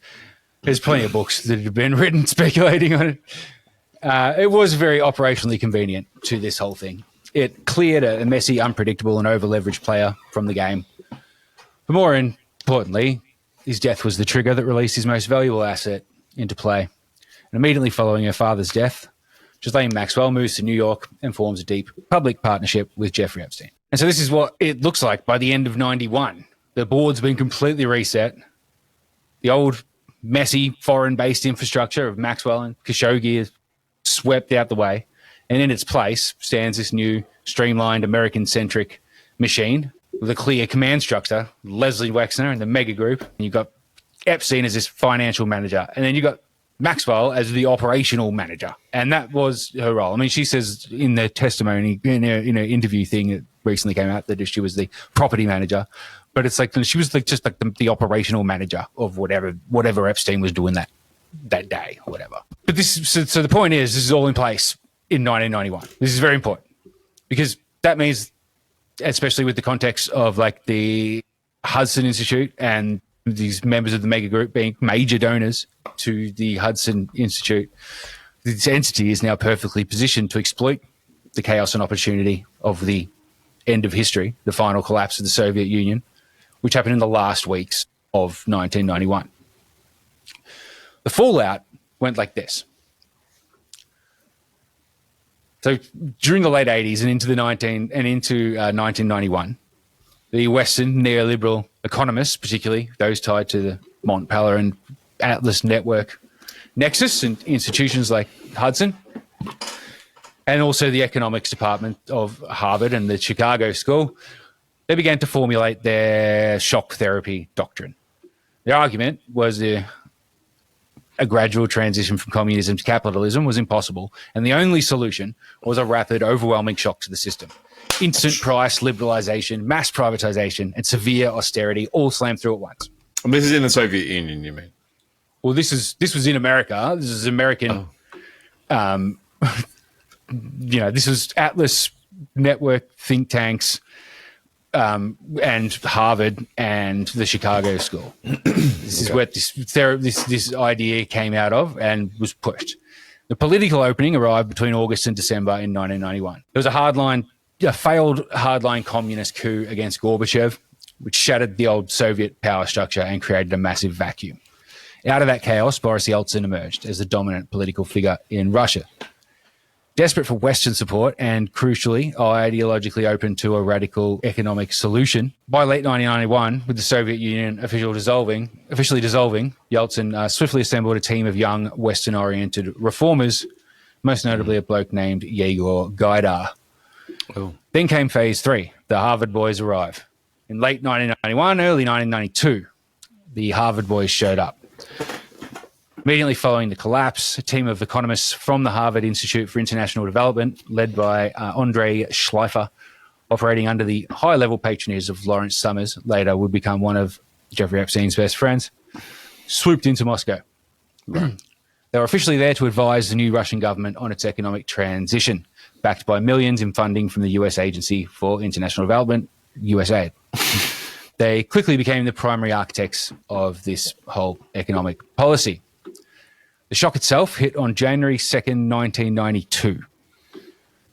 There's plenty of books that have been written speculating on it. It was very operationally convenient to this whole thing. It cleared a messy, unpredictable, and over-leveraged player from the game. But more importantly, his death was the trigger that released his most valuable asset into play. And immediately following her father's death, Ghislaine Maxwell moves to New York and forms a deep public partnership with Jeffrey Epstein. And so this is what it looks like by the end of 91. The board's been completely reset. The old, messy, foreign-based infrastructure of Maxwell and Khashoggi is swept out the way. And in its place stands this new, streamlined, American-centric machine with a clear command structure, Leslie Wexner and the mega group. And you've got Epstein as this financial manager. And then you've got Maxwell as the operational manager. And that was her role. I mean, she says in the testimony, in her interview thing that recently came out, that she was the property manager. But it's like she was just like the operational manager of whatever Epstein was doing that day or whatever. But so the point is, this is all in place in 1991. This is very important because that means, especially with the context of like the Hudson Institute and these members of the mega group being major donors to the Hudson Institute, this entity is now perfectly positioned to exploit the chaos and opportunity of the end of history, the final collapse of the Soviet Union, which happened in the last weeks of 1991. The fallout went like this. So during the late 80s and into 1991, the Western neoliberal economists, particularly those tied to the Mont Pala and Atlas Network nexus and institutions like Hudson, and also the economics department of Harvard and the Chicago School, they began to formulate their shock therapy doctrine. Their argument was a gradual transition from communism to capitalism was impossible, and the only solution was a rapid, overwhelming shock to the system. Instant price liberalization, mass privatization, and severe austerity all slammed through at once. And this is in the Soviet Union, you mean? Well, this was in America. This is American. This was Atlas Network think tanks, and Harvard and the Chicago School. This is where this idea came out of and was pushed. The political opening arrived between August and December in 1991. There was a failed hardline communist coup against Gorbachev, which shattered the old Soviet power structure and created a massive vacuum. Out of that chaos, Boris Yeltsin emerged as the dominant political figure in Russia. Desperate for Western support and, crucially, ideologically open to a radical economic solution, by late 1991, with the Soviet Union officially dissolving, Yeltsin swiftly assembled a team of young, Western-oriented reformers, most notably a bloke named Yegor Gaidar. Oh. Then came phase 3. The Harvard boys arrive. In late 1991, early 1992, the Harvard boys showed up. Immediately following the collapse, a team of economists from the Harvard Institute for International Development, led by Andrei Schleifer, operating under the high-level patronage of Lawrence Summers, later would become one of Jeffrey Epstein's best friends, swooped into Moscow. Right. They were officially there to advise the new Russian government on its economic transition, backed by millions in funding from the US Agency for International Development, USAID. They quickly became the primary architects of this whole economic policy. The shock itself hit on January 2nd, 1992.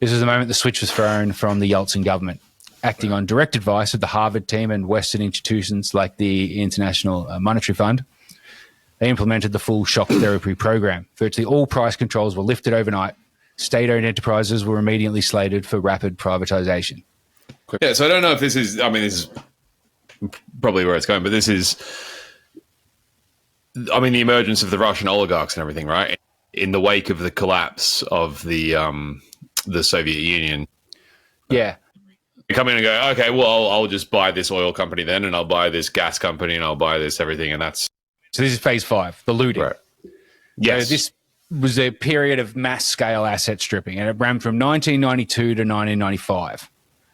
This was the moment the switch was thrown from the Yeltsin government. Acting on direct advice of the Harvard team and Western institutions like the International Monetary Fund, they implemented the full shock therapy program. Virtually all price controls were lifted overnight. State-owned enterprises were immediately slated for rapid privatization. Yeah, so I don't know if this is, this is probably where it's going, but this is, the emergence of the Russian oligarchs and everything, right? In the wake of the collapse of the Soviet Union. Yeah. You come in and go, okay, well, I'll just buy this oil company then, and I'll buy this gas company, and I'll buy this everything, and that's... So this is phase 5, the looting. Right. Yes. So this was a period of mass-scale asset stripping, and it ran from 1992 to 1995.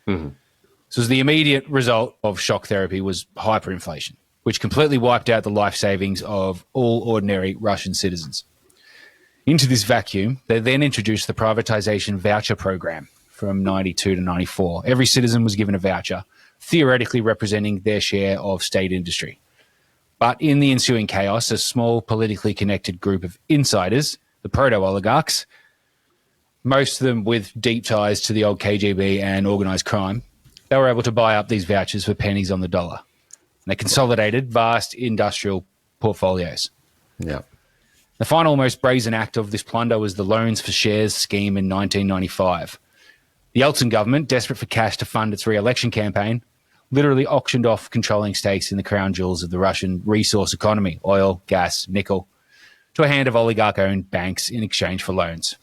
Mm-hmm. So the immediate result of shock therapy was hyperinflation, which completely wiped out the life savings of all ordinary Russian citizens. Into this vacuum, they then introduced the privatization voucher program from 92 to 94. Every citizen was given a voucher, theoretically representing their share of state industry. But in the ensuing chaos, a small politically connected group of insiders, the proto-oligarchs, most of them with deep ties to the old KGB and organised crime, they were able to buy up these vouchers for pennies on the dollar. And they consolidated vast industrial portfolios. Yeah. The final most brazen act of this plunder was the Loans for Shares scheme in 1995. The Yeltsin government, desperate for cash to fund its re-election campaign, literally auctioned off controlling stakes in the crown jewels of the Russian resource economy, oil, gas, nickel, to a hand of oligarch-owned banks in exchange for loans.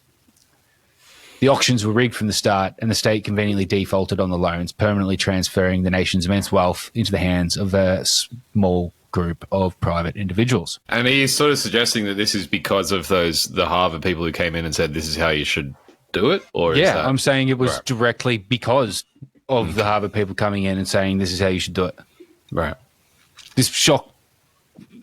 The auctions were rigged from the start, and the state conveniently defaulted on the loans, permanently transferring the nation's immense wealth into the hands of a small group of private individuals. And he's sort of suggesting that this is because of the Harvard people who came in and said this is how you should do it? Or yeah, I'm saying it was directly because of the Harvard people coming in and saying this is how you should do it. Right. This shock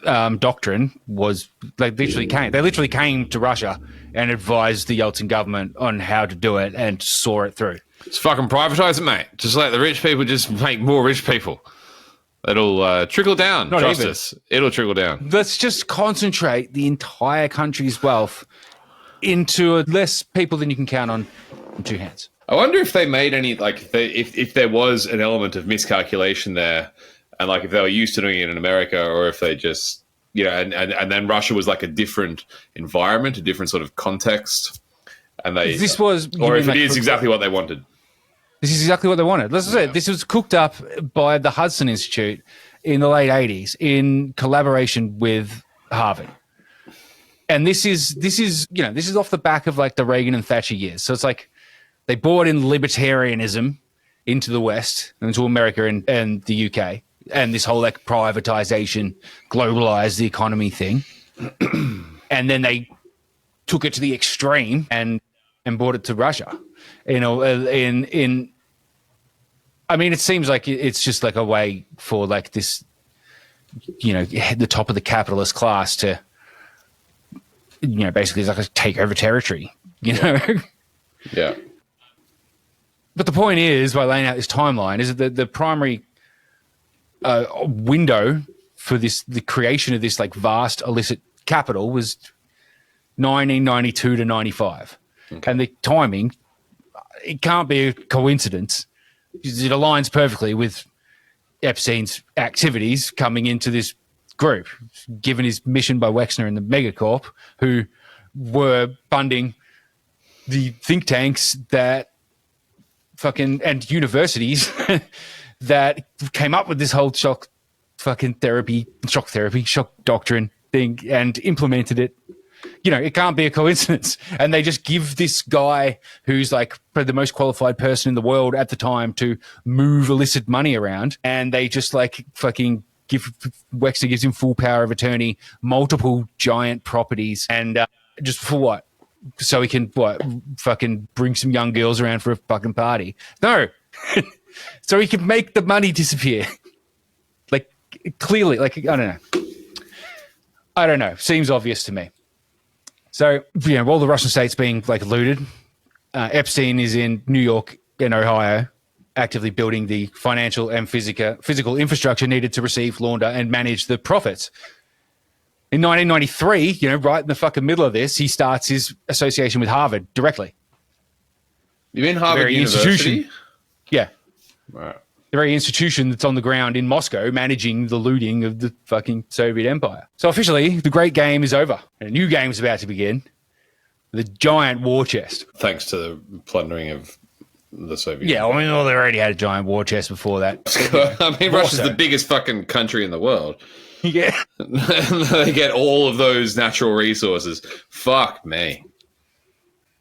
doctrine was they literally came to Russia and advised the Yeltsin government on how to do it and saw it through. Just fucking privatize it, mate. Just let the rich people just make more rich people. It'll trickle down. Trust us. It'll trickle down. Let's just concentrate the entire country's wealth into less people than you can count on two hands. I wonder if they made any, if there was an element of miscalculation there, and if they were used to doing it in America, or if they just, and then Russia was like a different environment, a different sort of context, and they, this was, or if it is exactly what they wanted. This is exactly what they wanted. Let's say this was cooked up by the Hudson Institute in the late 80s in collaboration with Harvard. And this is off the back of the Reagan and Thatcher years. So it's they brought in libertarianism into the West, into America and the UK, and this whole privatization, globalize the economy thing. And then they took it to the extreme and brought it to Russia. It seems like it's just a way for this, the top of the capitalist class to, basically it's take over territory, Yeah. But the point is, by laying out this timeline, is that the primary window for the creation of this vast illicit capital was 1992 to 95. Okay. And the timing, it can't be a coincidence. It aligns perfectly with Epstein's activities coming into this group, given his mission by Wexner and the Megacorp, who were funding the think tanks that and universities that came up with this whole shock doctrine thing and implemented it. You know, it can't be a coincidence. And they just give this guy who's like the most qualified person in the world at the time to move illicit money around. And they just like fucking Wexner gives him full power of attorney, multiple giant properties. And just for what? So he can fucking bring some young girls around for a fucking party? No. So he can make the money disappear. Like, clearly, like, I don't know. Seems obvious to me. So, you know, all the Russian states being like looted, Epstein is in New York and Ohio, actively building the financial and physical infrastructure needed to receive, launder, and manage the profits. In 1993, you know, right in the fucking middle of this, he starts his association with Harvard directly. You mean Harvard University? Yeah. Right. The very institution that's on the ground in Moscow managing the looting of the fucking Soviet Empire. So officially, the great game is over. And a new game is about to begin. The giant war chest. Thanks to the plundering of the Soviet Empire. I mean, well, they already had a giant war chest before that. I mean, Russia's the biggest fucking country in the world. Yeah. They get all of those natural resources. Fuck me.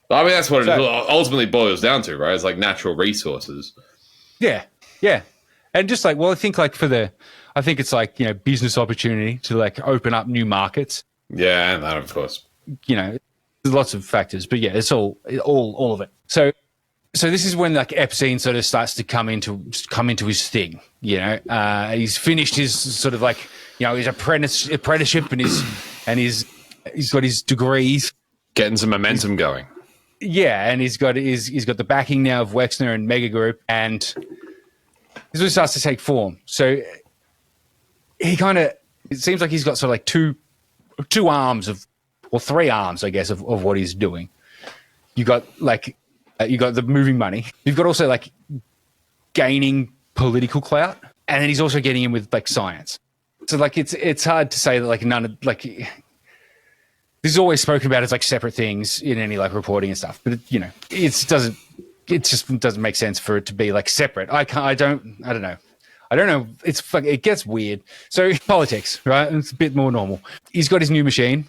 I mean, that's what it ultimately boils down to, right? It's like natural resources. Yeah. Yeah. And just like, well, I think it's like, you know, business opportunity to like open up new markets. Yeah. And that, of course, you know, there's lots of factors, but yeah, it's all of it. So this is when like Epstein sort of starts to come into his thing, you know, he's finished his sort of like, you know, his apprenticeship and he's got his degrees, getting some momentum going. Yeah. And he's got the backing now of Wexner and Mega Group, and this one starts to take form. So it seems like he's got sort of like two arms or three arms, I guess, of what he's doing. You got like, you got the moving money. You've got also like gaining political clout. And then he's also getting in with like science. So like, it's hard to say that like none of like, this is always spoken about as like separate things in any like reporting and stuff, but you know, it just doesn't make sense for it to be like separate. I don't know. It gets weird. So politics, right? It's a bit more normal. He's got his new machine,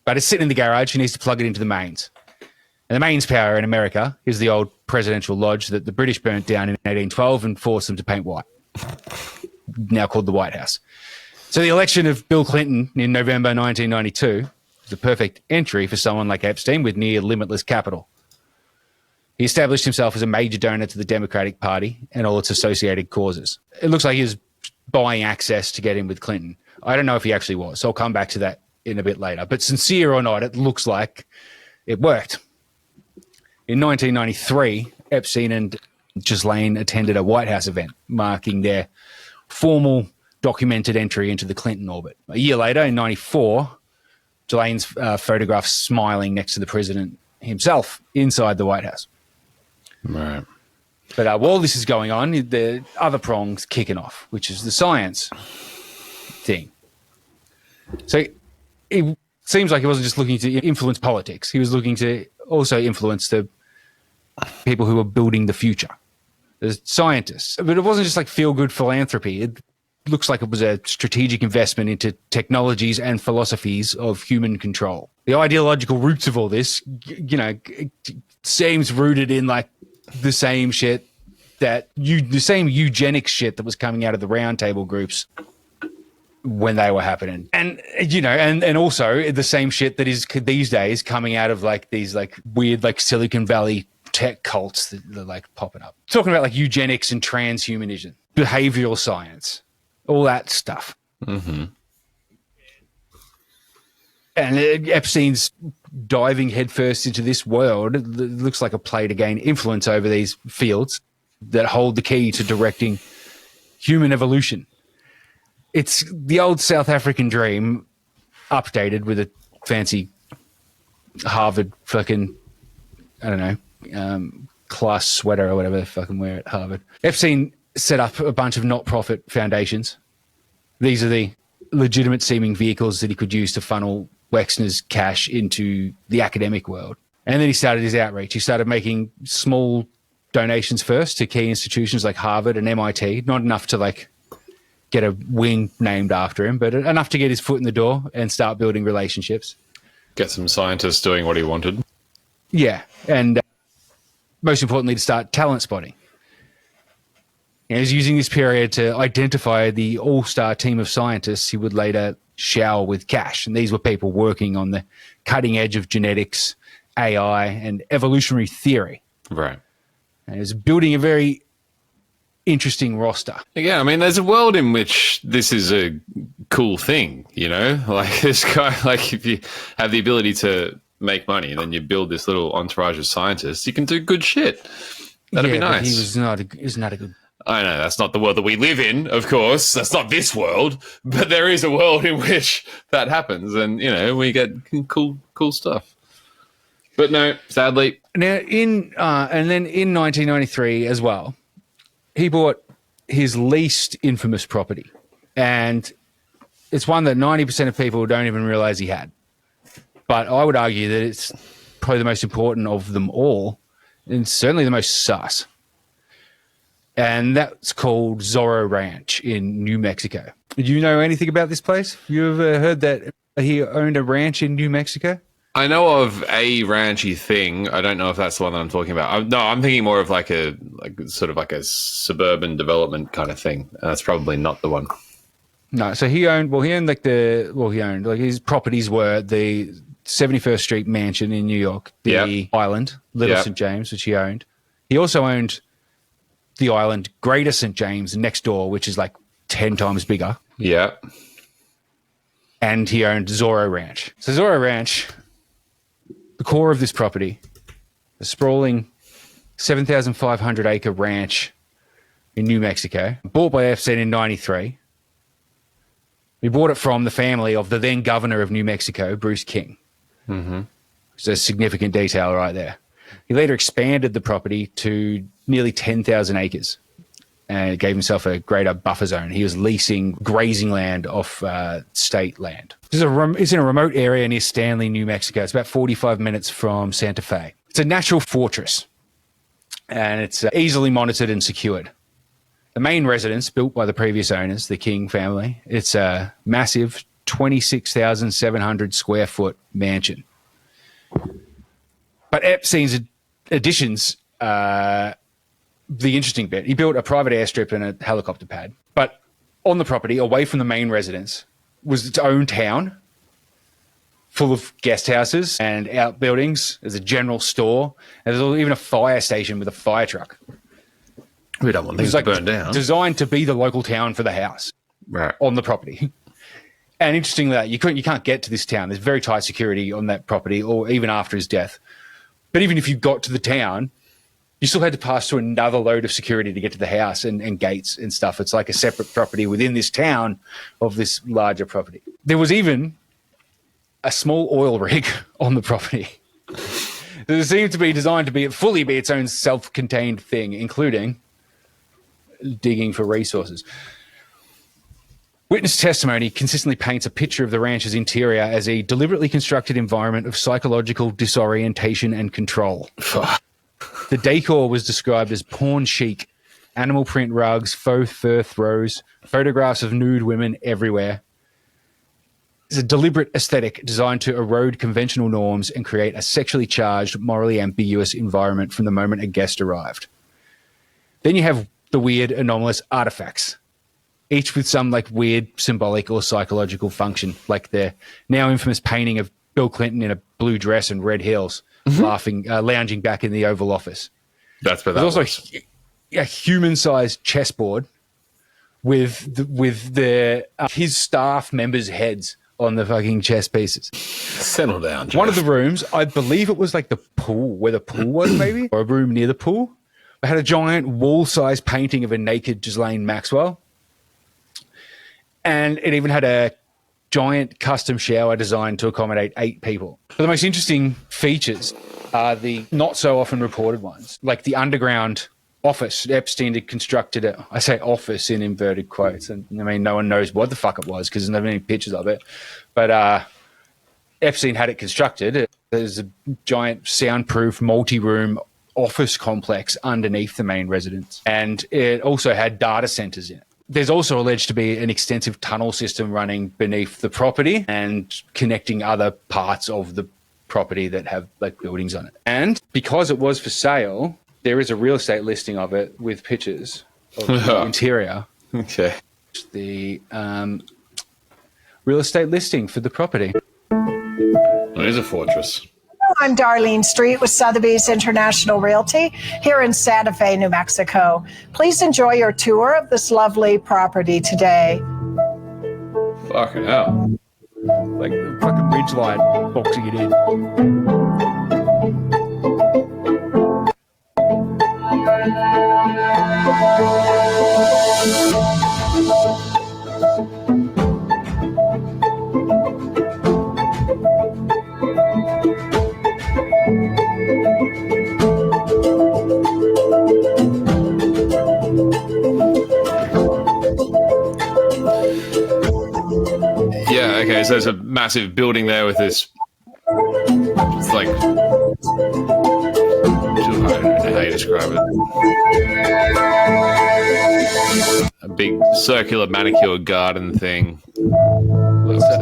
but it's sitting in the garage. He needs to plug it into the mains. And the mains power in America is the old presidential lodge that the British burnt down in 1812 and forced them to paint white, now called the White House. So the election of Bill Clinton in November 1992 was a perfect entry for someone like Epstein with near limitless capital. He established himself as a major donor to the Democratic Party and all its associated causes. It looks like he was buying access to get in with Clinton. I don't know if he actually was, so I'll come back to that in a bit later. But sincere or not, it looks like it worked. In 1993, Epstein and Ghislaine attended a White House event marking their formal documented entry into the Clinton orbit. A year later, in 94, Ghislaine's photographed smiling next to the president himself inside the White House. Right. But while this is going on, the other prong's kicking off, which is the science thing. So it seems like he wasn't just looking to influence politics. He was looking to also influence the people who were building the future, the scientists. But it wasn't just like feel-good philanthropy. It looks like it was a strategic investment into technologies and philosophies of human control. The ideological roots of all this, you know, seems rooted in like the same shit the same eugenics shit that was coming out of the roundtable groups when they were happening. And, you know, and also the same shit that is these days coming out of like these like weird like Silicon Valley tech cults that are like popping up. Talking about like eugenics and transhumanism, behavioral science, all that stuff. Mm-hmm. And Epstein's diving headfirst into this world. It looks like a play to gain influence over these fields that hold the key to directing human evolution. It's the old South African dream updated with a fancy Harvard fucking, I don't know, class sweater or whatever they fucking wear at Harvard. Epstein set up a bunch of not-profit foundations. These are the legitimate seeming vehicles that he could use to funnel Wexner's cash into the academic world. And then he started his outreach. He started making small donations first to key institutions like Harvard and MIT, not enough to like get a wing named after him, but enough to get his foot in the door and start building relationships. Get some scientists doing what he wanted. Yeah, and most importantly, to start talent spotting. He was using this period to identify the all-star team of scientists he would later shower with cash. And these were people working on the cutting edge of genetics, AI, and evolutionary theory. Right. And he was building a very interesting roster. Yeah, I mean, there's a world in which this is a cool thing, you know? Like this guy, like if you have the ability to make money and then you build this little entourage of scientists, you can do good shit. That'd be nice. But he was not a good... I know, that's not the world that we live in, of course. That's not this world. But there is a world in which that happens and, you know, we get cool stuff. But no, sadly. Now, and then in 1993 as well, he bought his least infamous property. And it's one that 90% of people don't even realize he had. But I would argue that it's probably the most important of them all, and certainly the most sus. And that's called Zorro Ranch in New Mexico. Do you know anything about this place? You ever heard that he owned a ranch in New Mexico? I know of a ranchy thing. I don't know if that's the one that I'm talking about. I'm thinking more of like a suburban development kind of thing. That's probably not the one. No, so he owned his properties were the 71st Street mansion in New York, the island, Little St. James, which he owned. He also owned the island Greater St. James next door, which is like 10 times bigger. Yeah. And he owned Zorro Ranch. So Zorro Ranch, the core of this property, a sprawling 7,500 acre ranch in New Mexico, bought by Epstein in 93. He bought it from the family of the then governor of New Mexico, Bruce King. Mm-hmm. It's a significant detail right there. He later expanded the property to nearly 10,000 acres and gave himself a greater buffer zone. He was leasing grazing land off state land. It's in a remote area near Stanley, New Mexico. It's about 45 minutes from Santa Fe. It's a natural fortress, and it's easily monitored and secured. The main residence, built by the previous owners, the King family, it's a massive 26,700 square foot mansion. But Epstein's additions, the interesting bit, he built a private airstrip and a helicopter pad. But on the property, away from the main residence, was its own town, full of guest houses and outbuildings. There's a general store. And there's even a fire station with a fire truck. We don't want things to burn down. Designed to be the local town for the house on the property. And interestingly, you can't get to this town. There's very tight security on that property, or even after his death. But even if you got to the town, you still had to pass through another load of security to get to the house and gates and stuff. It's like a separate property within this town of this larger property. There was even a small oil rig on the property. It seemed to be designed to fully be its own self-contained thing, including digging for resources. Witness testimony consistently paints a picture of the ranch's interior as a deliberately constructed environment of psychological disorientation and control. The decor was described as porn chic, animal print rugs, faux fur throws, photographs of nude women everywhere. It's a deliberate aesthetic designed to erode conventional norms and create a sexually charged, morally ambiguous environment from the moment a guest arrived. Then you have the weird, anomalous artifacts, each with some like weird symbolic or psychological function, like the now infamous painting of Bill Clinton in a blue dress and red heels, lounging back in the Oval Office. That's where that was. There's also a human-sized chessboard with his staff members' heads on the fucking chess pieces. Settle down, Jeff. One of the rooms, I believe it was like the pool, where the pool was maybe, or a room near the pool. It had a giant wall-sized painting of a naked Ghislaine Maxwell. And it even had a giant custom shower designed to accommodate 8 people. But the most interesting features are the not so often reported ones, like the underground office. Epstein had constructed it. I say office in inverted quotes. And I mean, no one knows what the fuck it was because there's not many pictures of it. But Epstein had it constructed. There's a giant soundproof multi-room office complex underneath the main residence, and it also had data centers in it. There's also alleged to be an extensive tunnel system running beneath the property and connecting other parts of the property that have like buildings on it. And because it was for sale, there is a real estate listing of it with pictures of the interior. Okay. The real estate listing for the property. It is a fortress. I'm Darlene Street with Sotheby's International Realty here in Santa Fe, New Mexico. Please enjoy your tour of this lovely property today. Fucking hell. Like the fucking ridgeline boxing it in. Yeah, okay, so there's a massive building there with this, it's like, I don't know how you describe it. A big circular manicured garden thing. What's that?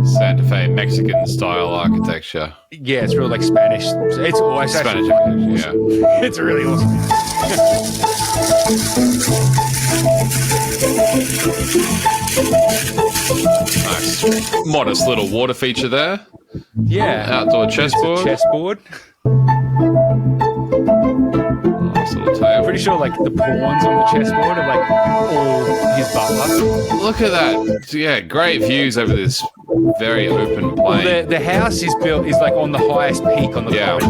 Santa Fe Mexican style architecture. Yeah, it's real like Spanish. It's always Spanish architecture, yeah. It's really awesome. Nice. Modest little water feature there. Yeah. Outdoor chessboard. Chessboard. Nice little table. Pretty sure like the pawns on the chessboard are like all his butler. Look at that. Yeah, great views over this very open plain. Well, the house is like on the highest peak on the property.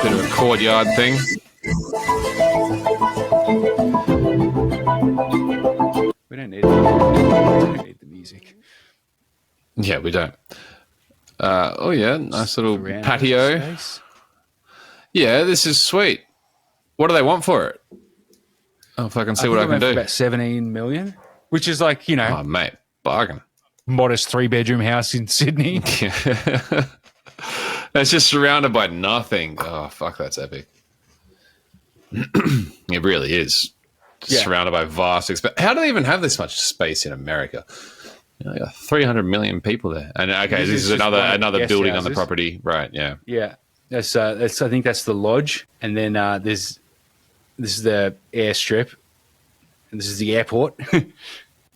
Bit of a courtyard thing. We don't need the music. Yeah, we don't. Oh yeah, nice little patio. Space. Yeah, this is sweet. What do they want for it? Oh, if I can see what I can do. About 17 million, which is like, you know, Oh, mate, bargain. modest 3-bedroom house in Sydney. It's just surrounded by nothing. Oh, fuck, that's epic. It really is. Surrounded by vast expanse. How do they even have this much space in America? You know, 300 million people there. And okay, this is another building on the property. Right, yeah. Yeah. That's I think that's the lodge. And then this is the airstrip. And this is the airport.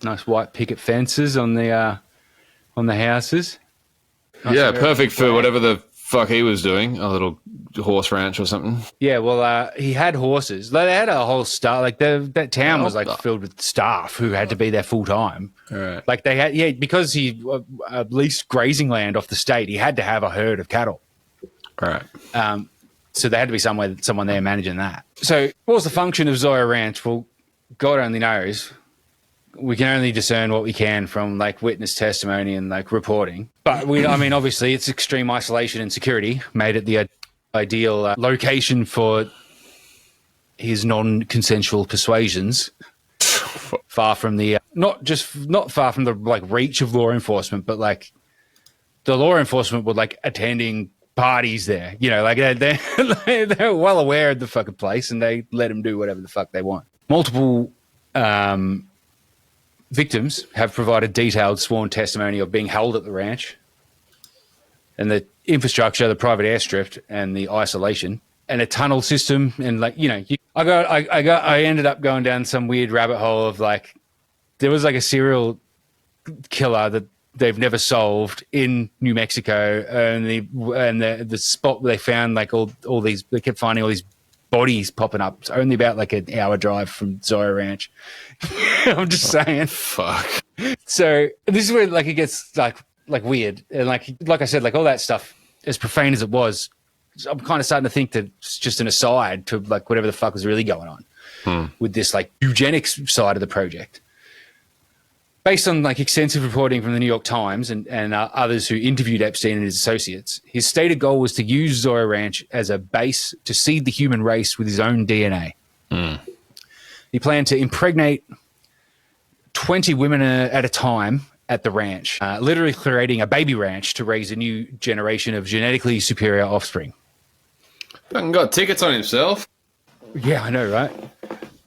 Nice white picket fences on the houses. Nice Perfect for whatever the fuck he was doing. A little horse ranch or something. Yeah, well, he had horses. They had a whole staff. Like that town was like filled with staff who had to be there full time. Right. Like they had, because he leased grazing land off the state. He had to have a herd of cattle. Right. So there had to be someone there managing that. So what was the function of Zoya Ranch? Well, God only knows. We can only discern what we can from like witness testimony and like reporting. But obviously it's extreme isolation and security made it the ideal location for his non-consensual persuasions. Far from the not far from the like reach of law enforcement, but like the law enforcement were like attending parties there. You know, like they're well aware of the fucking place and they let him do whatever the fuck they want. Multiple victims have provided detailed sworn testimony of being held at the ranch and the infrastructure, the private airstrip and the isolation and a tunnel system. And like, you know, I ended up going down some weird rabbit hole of like, there was like a serial killer that they've never solved in New Mexico. And the spot where they found like all these, they kept finding all these bodies popping up. It's only about like an hour drive from Zoya Ranch. I'm just saying. Fuck. So this is where like it gets like weird. And like I said, like all that stuff, as profane as it was, I'm kind of starting to think that it's just an aside to like whatever the fuck was really going on with this like eugenics side of the project. Based on like extensive reporting from the New York Times and others who interviewed Epstein and his associates, his stated goal was to use Zorro Ranch as a base to seed the human race with his own DNA. He planned to impregnate 20 women at a time at the ranch, literally creating a baby ranch to raise a new generation of genetically superior offspring. Fucking got tickets on himself. Yeah, I know, right?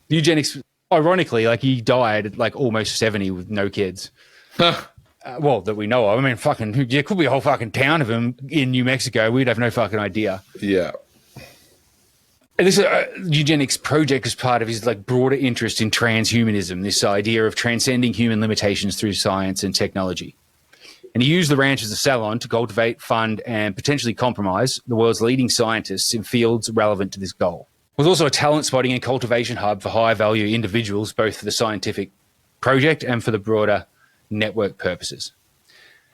Eugenics, ironically, like he died at like almost 70 with no kids. Well, that we know of. I mean, fucking, there could be a whole fucking town of them in New Mexico. We'd have no fucking idea. Yeah. And this eugenics project is part of his like broader interest in transhumanism, this idea of transcending human limitations through science and technology. And he used the ranch as a salon to cultivate, fund, and potentially compromise the world's leading scientists in fields relevant to this goal. It was also a talent spotting and cultivation hub for high-value individuals, both for the scientific project and for the broader network purposes.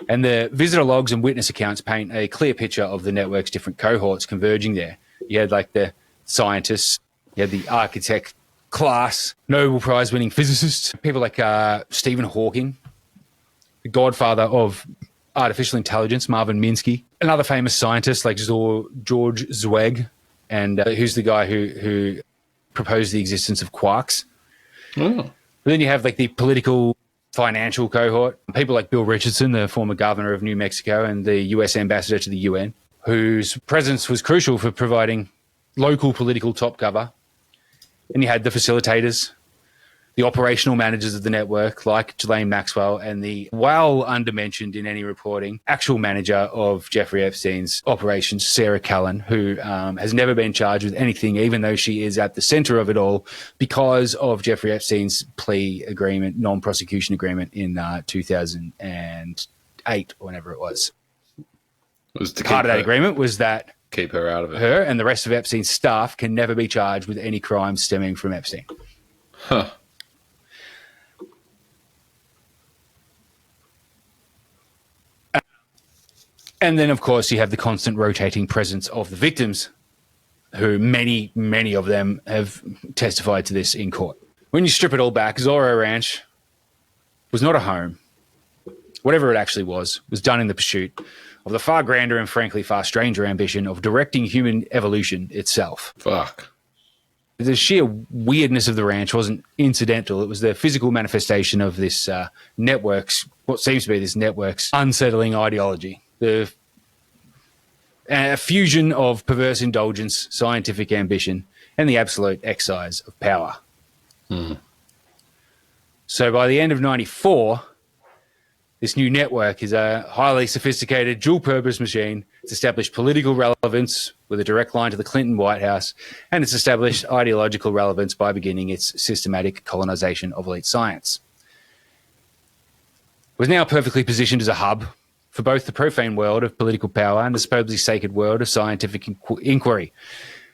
And the visitor logs and witness accounts paint a clear picture of the network's different cohorts converging there. You had like the scientists, you had the architect class, Nobel Prize winning physicists, people like Stephen Hawking, the godfather of artificial intelligence, Marvin Minsky, another famous scientist like George Zweig, and who's the guy who proposed the existence of quarks. But then you have like the political, financial cohort, people like Bill Richardson, the former governor of New Mexico and the US ambassador to the UN, whose presence was crucial for providing local political top cover. And you had the facilitators, the operational managers of the network, like Ghislaine Maxwell, and the well undermentioned in any reporting actual manager of Jeffrey Epstein's operations, Sarah Callan, who has never been charged with anything, even though she is at the center of it all because of Jeffrey Epstein's plea agreement, non-prosecution agreement in 2008, or whenever it was. Part of that agreement was that keep her out of it. Her and the rest of Epstein's staff can never be charged with any crimes stemming from Epstein. Huh. And then, of course, you have the constant rotating presence of the victims, who many, many of them have testified to this in court. When you strip it all back, Zorro Ranch was not a home. Whatever it actually was done in the pursuit of the far grander and frankly far stranger ambition of directing human evolution itself. Fuck. The sheer weirdness of the ranch wasn't incidental. It was the physical manifestation of this network's, what seems to be this network's unsettling ideology. The fusion of perverse indulgence, scientific ambition, and the absolute excise of power. So by the end of 94, this new network is a highly sophisticated dual-purpose machine. It's established political relevance with a direct line to the Clinton White House, and it's established ideological relevance by beginning its systematic colonization of elite science. It was now perfectly positioned as a hub for both the profane world of political power and the supposedly sacred world of scientific inquiry.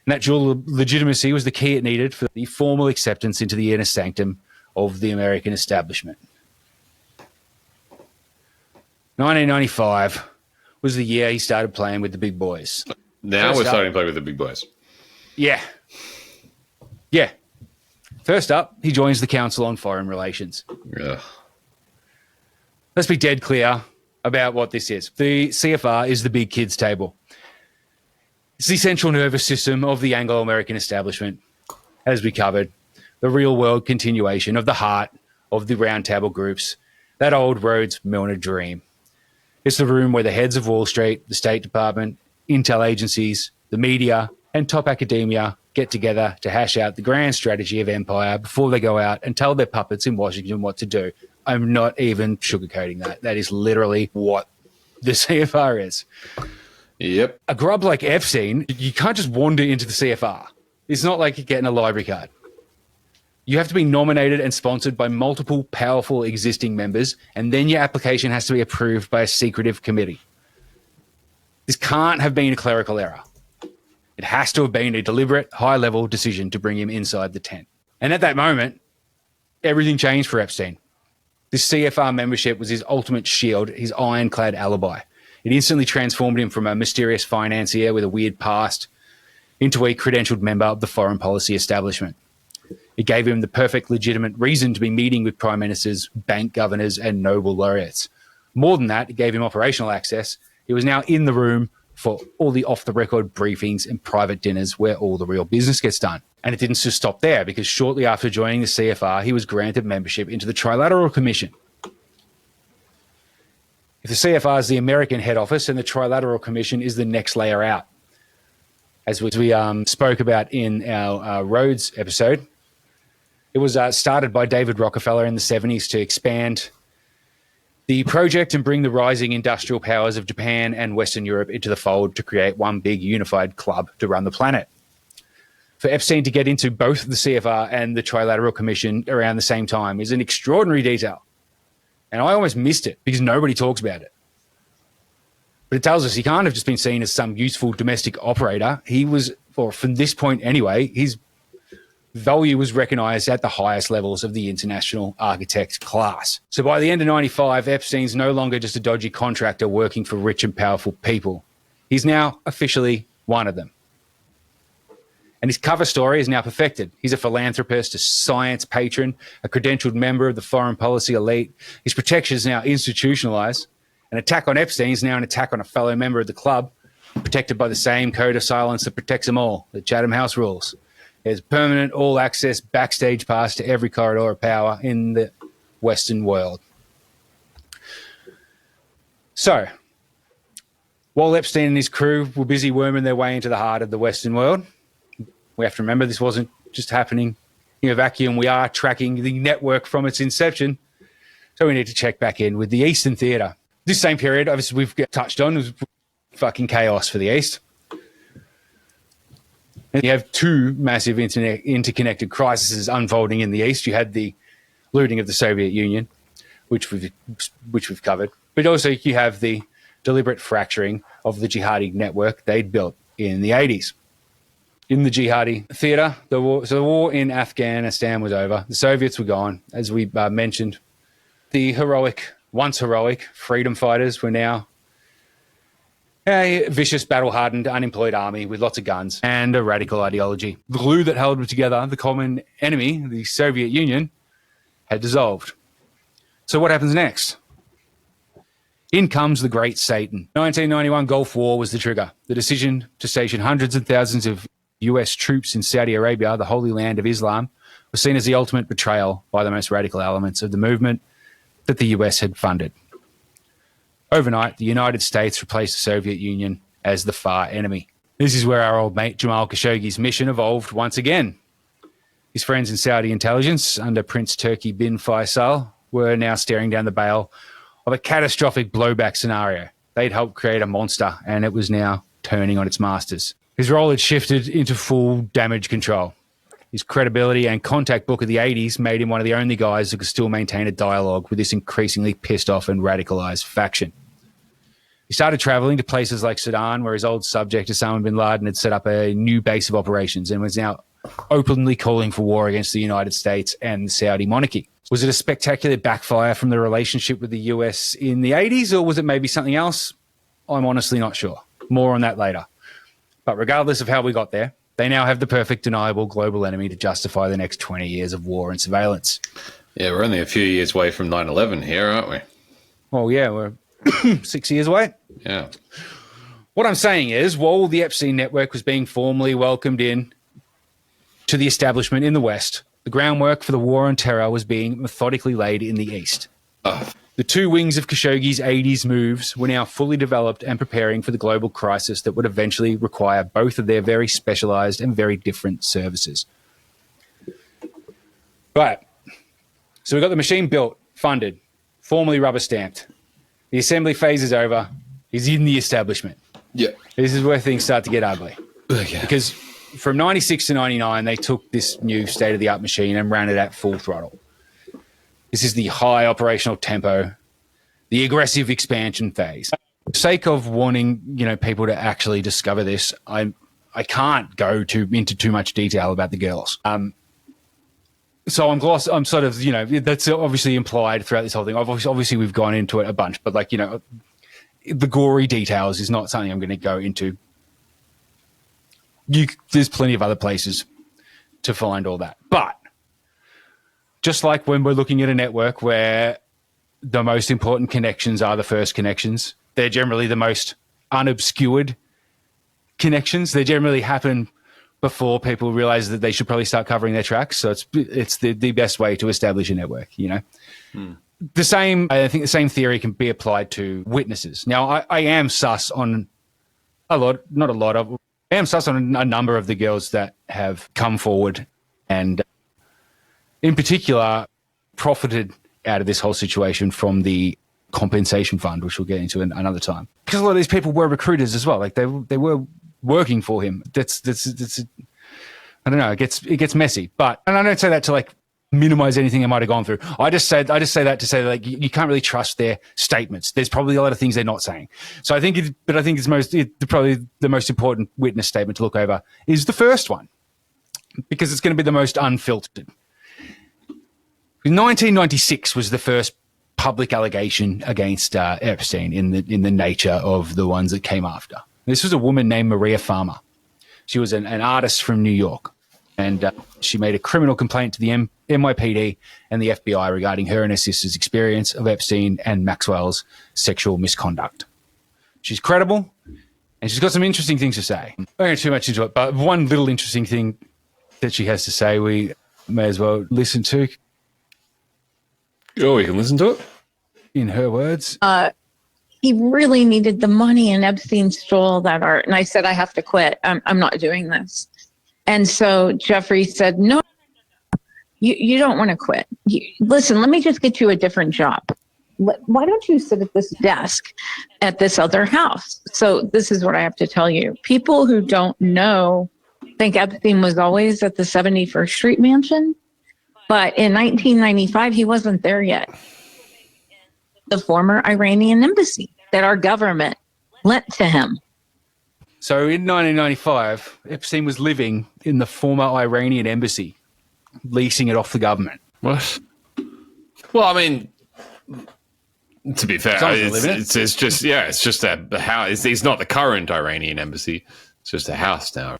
And that dual legitimacy was the key it needed for the formal acceptance into the inner sanctum of the American establishment. 1995 was the year he started playing with the big boys. Now we're starting to play with the big boys. Yeah. First up, he joins the Council on Foreign Relations. Ugh. Let's be dead clear about what this is. The CFR is the big kids table. It's the central nervous system of the Anglo-American establishment, as we covered, the real-world continuation of the heart of the round table groups, that old Rhodes Milner dream. It's the room where the heads of Wall Street, the State Department, intel agencies, the media, and top academia get together to hash out the grand strategy of empire before they go out and tell their puppets in Washington what to do. I'm not even sugarcoating that. That is literally what the CFR is. Yep. A grub like Epstein, you can't just wander into the CFR. It's not like getting a library card. You have to be nominated and sponsored by multiple powerful existing members, and then your application has to be approved by a secretive committee. This can't have been a clerical error. It has to have been a deliberate, high-level decision to bring him inside the tent. And at that moment, everything changed for Epstein. This CFR membership was his ultimate shield, his ironclad alibi. It instantly transformed him from a mysterious financier with a weird past into a credentialed member of the foreign policy establishment. It gave him the perfect legitimate reason to be meeting with prime ministers, bank governors, and Nobel laureates. More than that, it gave him operational access. He was now in the room for all the off-the-record briefings and private dinners where all the real business gets done. And it didn't just stop there, because shortly after joining the CFR, he was granted membership into the Trilateral Commission. If the CFR is the American head office, and the Trilateral Commission is the next layer out. As we spoke about in our Rhodes episode, it was started by David Rockefeller in the 70s to expand the project and bring the rising industrial powers of Japan and Western Europe into the fold to create one big unified club to run the planet. For Epstein to get into both the CFR and the Trilateral Commission around the same time is an extraordinary detail. And I almost missed it because nobody talks about it. But it tells us he can't have just been seen as some useful domestic operator. He was, or from this point anyway, his value was recognised at the highest levels of the international architect class. So by the end of 95, Epstein's no longer just a dodgy contractor working for rich and powerful people. He's now officially one of them. And his cover story is now perfected. He's a philanthropist, a science patron, a credentialed member of the foreign policy elite. His protection is now institutionalised. An attack on Epstein is now an attack on a fellow member of the club, protected by the same code of silence that protects them all, the Chatham House rules. There's permanent all-access backstage pass to every corridor of power in the Western world. So, while Epstein and his crew were busy worming their way into the heart of the Western world, we have to remember this wasn't just happening in a vacuum. We are tracking the network from its inception, so we need to check back in with the Eastern Theatre. This same period, obviously, we've touched on, was fucking chaos for the East. You have two massive interconnected crises unfolding in the East. You had the looting of the Soviet Union, which we've covered, but also you have the deliberate fracturing of the jihadi network they'd built in the 80s. In the jihadi theatre, the war in Afghanistan was over. The Soviets were gone, as we mentioned. The once heroic freedom fighters were now a vicious, battle-hardened, unemployed army with lots of guns and a radical ideology. The glue that held them together, the common enemy, the Soviet Union, had dissolved. So what happens next? In comes the Great Satan. 1991 Gulf War was the trigger. The decision to station hundreds of thousands of US troops in Saudi Arabia, the holy land of Islam, was seen as the ultimate betrayal by the most radical elements of the movement that the US had funded. Overnight, the United States replaced the Soviet Union as the far enemy. This is where our old mate Jamal Khashoggi's mission evolved once again. His friends in Saudi intelligence under Prince Turki bin Faisal were now staring down the barrel of a catastrophic blowback scenario. They'd helped create a monster, and it was now turning on its masters. His role had shifted into full damage control. His credibility and contact book of the 80s made him one of the only guys who could still maintain a dialogue with this increasingly pissed off and radicalized faction. He started traveling to places like Sudan, where his old subject, Osama bin Laden, had set up a new base of operations and was now openly calling for war against the United States and the Saudi monarchy. Was it a spectacular backfire from the relationship with the US in the 80s, or was it maybe something else? I'm honestly not sure. More on that later. But regardless of how we got there, they now have the perfect deniable global enemy to justify the next 20 years of war and surveillance. Yeah, we're only a few years away from 9/11 here, aren't we? Well, yeah, we're 6 years away. Yeah. What I'm saying is, while the Epstein network was being formally welcomed in to the establishment in the West, the groundwork for the war on terror was being methodically laid in the East. The two wings of Khashoggi's 80s moves were now fully developed and preparing for the global crisis that would eventually require both of their very specialized and very different services. Right. So we've got the machine built, funded, formally rubber-stamped. The assembly phase is over. He's in the establishment. Yeah. This is where things start to get ugly. Okay. Because from 96 to 99, they took this new state-of-the-art machine and ran it at full throttle. This is the high operational tempo, the aggressive expansion phase. For the sake of wanting, people to actually discover this, I can't go into too much detail about the girls. So I'm sort of, that's obviously implied throughout this whole thing. Obviously we've gone into it a bunch, but the gory details is not something I'm going to go into. There's plenty of other places to find all that. But just like when we're looking at a network where the most important connections are the first connections, they're generally the most unobscured connections. They generally happen before people realize that they should probably start covering their tracks. So it's the best way to establish a network, you know. I think the same theory can be applied to witnesses. Now, I am sus on I am sus on a number of the girls that have come forward and in particular profited out of this whole situation from the compensation fund, which we'll get into another time. Because a lot of these people were recruiters as well. Like they were working for him. That's I don't know. It gets messy, and I don't say that to like minimize anything they might have gone through. I just say that to say that like you can't really trust their statements. There's probably a lot of things they're not saying. So I think probably the most important witness statement to look over is the first one, because it's going to be the most unfiltered. 1996 was the first public allegation against Epstein in the nature of the ones that came after. This was a woman named Maria Farmer. She was an artist from New York, and she made a criminal complaint to the NYPD and the FBI regarding her and her sister's experience of Epstein and Maxwell's sexual misconduct. She's credible, and she's got some interesting things to say. I won't go too much into it, but one little interesting thing that she has to say we may as well listen to. Oh, we can listen to it? In her words. He really needed the money, and Epstein stole that art. And I said, I have to quit. I'm not doing this. And so Jeffrey said, no, you don't want to quit. Listen, let me just get you a different job. Why don't you sit at this desk at this other house? So this is what I have to tell you. People who don't know think Epstein was always at the 71st Street mansion. But in 1995, he wasn't there yet. The former Iranian embassy that our government lent to him. So in 1995, Epstein was living in the former Iranian embassy, leasing it off the government. What? Well, I mean, to be fair, it's just a house. It's not the current Iranian embassy. It's just a house now.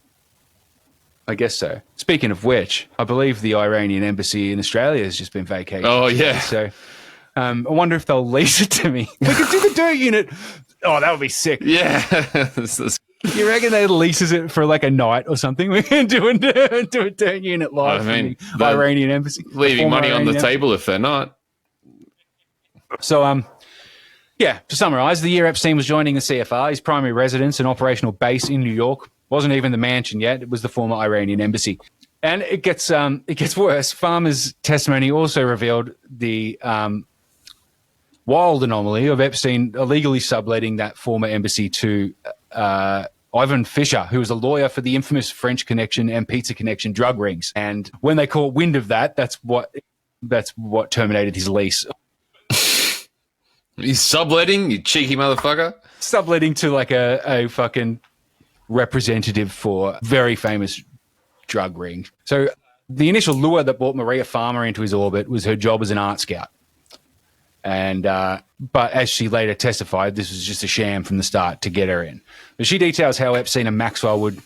I guess so. Speaking of which, I believe the Iranian embassy in Australia has just been vacated. Oh, yeah. So I wonder if they'll lease it to me. We could do the dirt unit. Oh, that would be sick. Yeah. You reckon they leases it for like a night or something? We can do a dirt unit live from the Iranian embassy. Leaving money on the table if they're not. So, to summarise, the year Epstein was joining the CFR, his primary residence and operational base in New York wasn't even the mansion yet. It was the former Iranian embassy. And it gets worse. Farmer's testimony also revealed the wild anomaly of Epstein illegally subletting that former embassy to Ivan Fisher, who was a lawyer for the infamous French Connection and Pizza Connection drug rings. And when they caught wind of that, that's what terminated his lease. He's subletting, you cheeky motherfucker. Subletting to like a fucking representative for very famous drug ring. So the initial lure that brought Maria Farmer into his orbit was her job as an art scout. And but as she later testified, this was just a sham from the start to get her in. But she details how Epstein and Maxwell would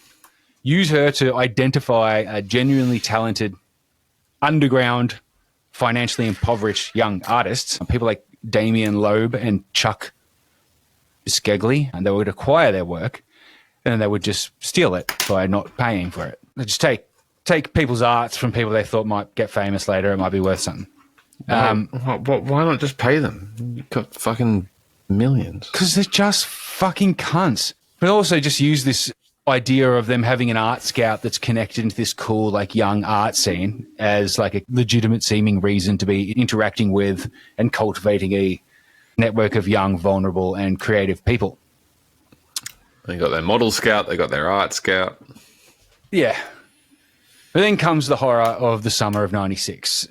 use her to identify a genuinely talented, underground, financially impoverished young artists, people like Damien Loeb and Chuck Bisceglie, and they would acquire their work, and then they would just steal it by not paying for it. They just take people's arts from people they thought might get famous later. It might be worth something. Why not just pay them? You've got fucking millions. Because they're just fucking cunts. But also just use this idea of them having an art scout that's connected into this cool, like, young art scene as like a legitimate seeming reason to be interacting with and cultivating a network of young, vulnerable, and creative people. They got their model scout, they got their art scout. Yeah. But then comes the horror of the summer of 96.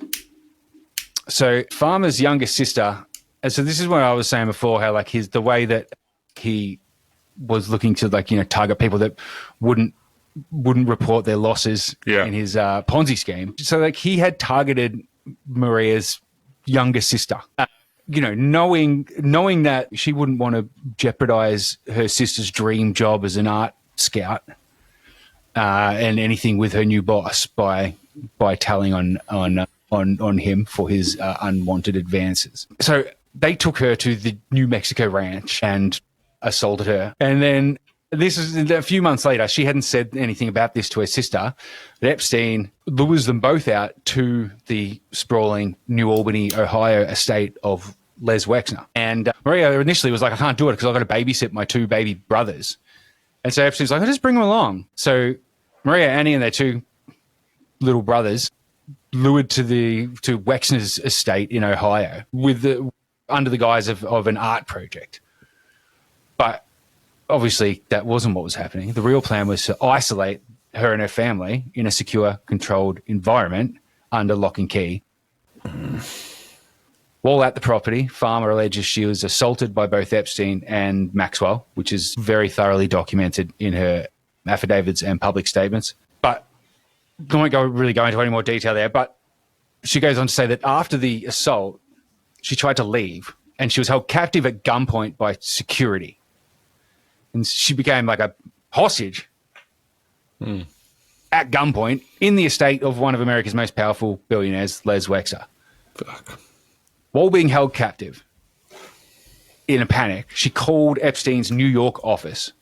So Farmer's younger sister, and so this is what I was saying before, how like the way that he was looking to target people that wouldn't report their losses in his Ponzi scheme. So like he had targeted Maria's younger sister, knowing that she wouldn't want to jeopardize her sister's dream job as an art scout and anything with her new boss by telling on on him for his unwanted advances. So they took her to the New Mexico ranch and assaulted her. And then this is a few months later. She hadn't said anything about this to her sister, but Epstein lures them both out to the sprawling New Albany, Ohio estate of Les Wexner. And Maria initially was like, I can't do it because I've got to babysit my two baby brothers. And so Epstein's like, I'll just bring them along. So Maria, Annie, and their two little brothers lured to Wexner's estate in Ohio under the guise of an art project. But obviously that wasn't what was happening. The real plan was to isolate her and her family in a secure, controlled environment under lock and key. While at the property, Farmer alleges she was assaulted by both Epstein and Maxwell, which is very thoroughly documented in her affidavits and public statements. But I won't really go into any more detail there, but she goes on to say that after the assault, she tried to leave and she was held captive at gunpoint by security. And she became like a hostage at gunpoint in the estate of one of America's most powerful billionaires, Les Wexner. Fuck. While being held captive, in a panic, she called Epstein's New York office,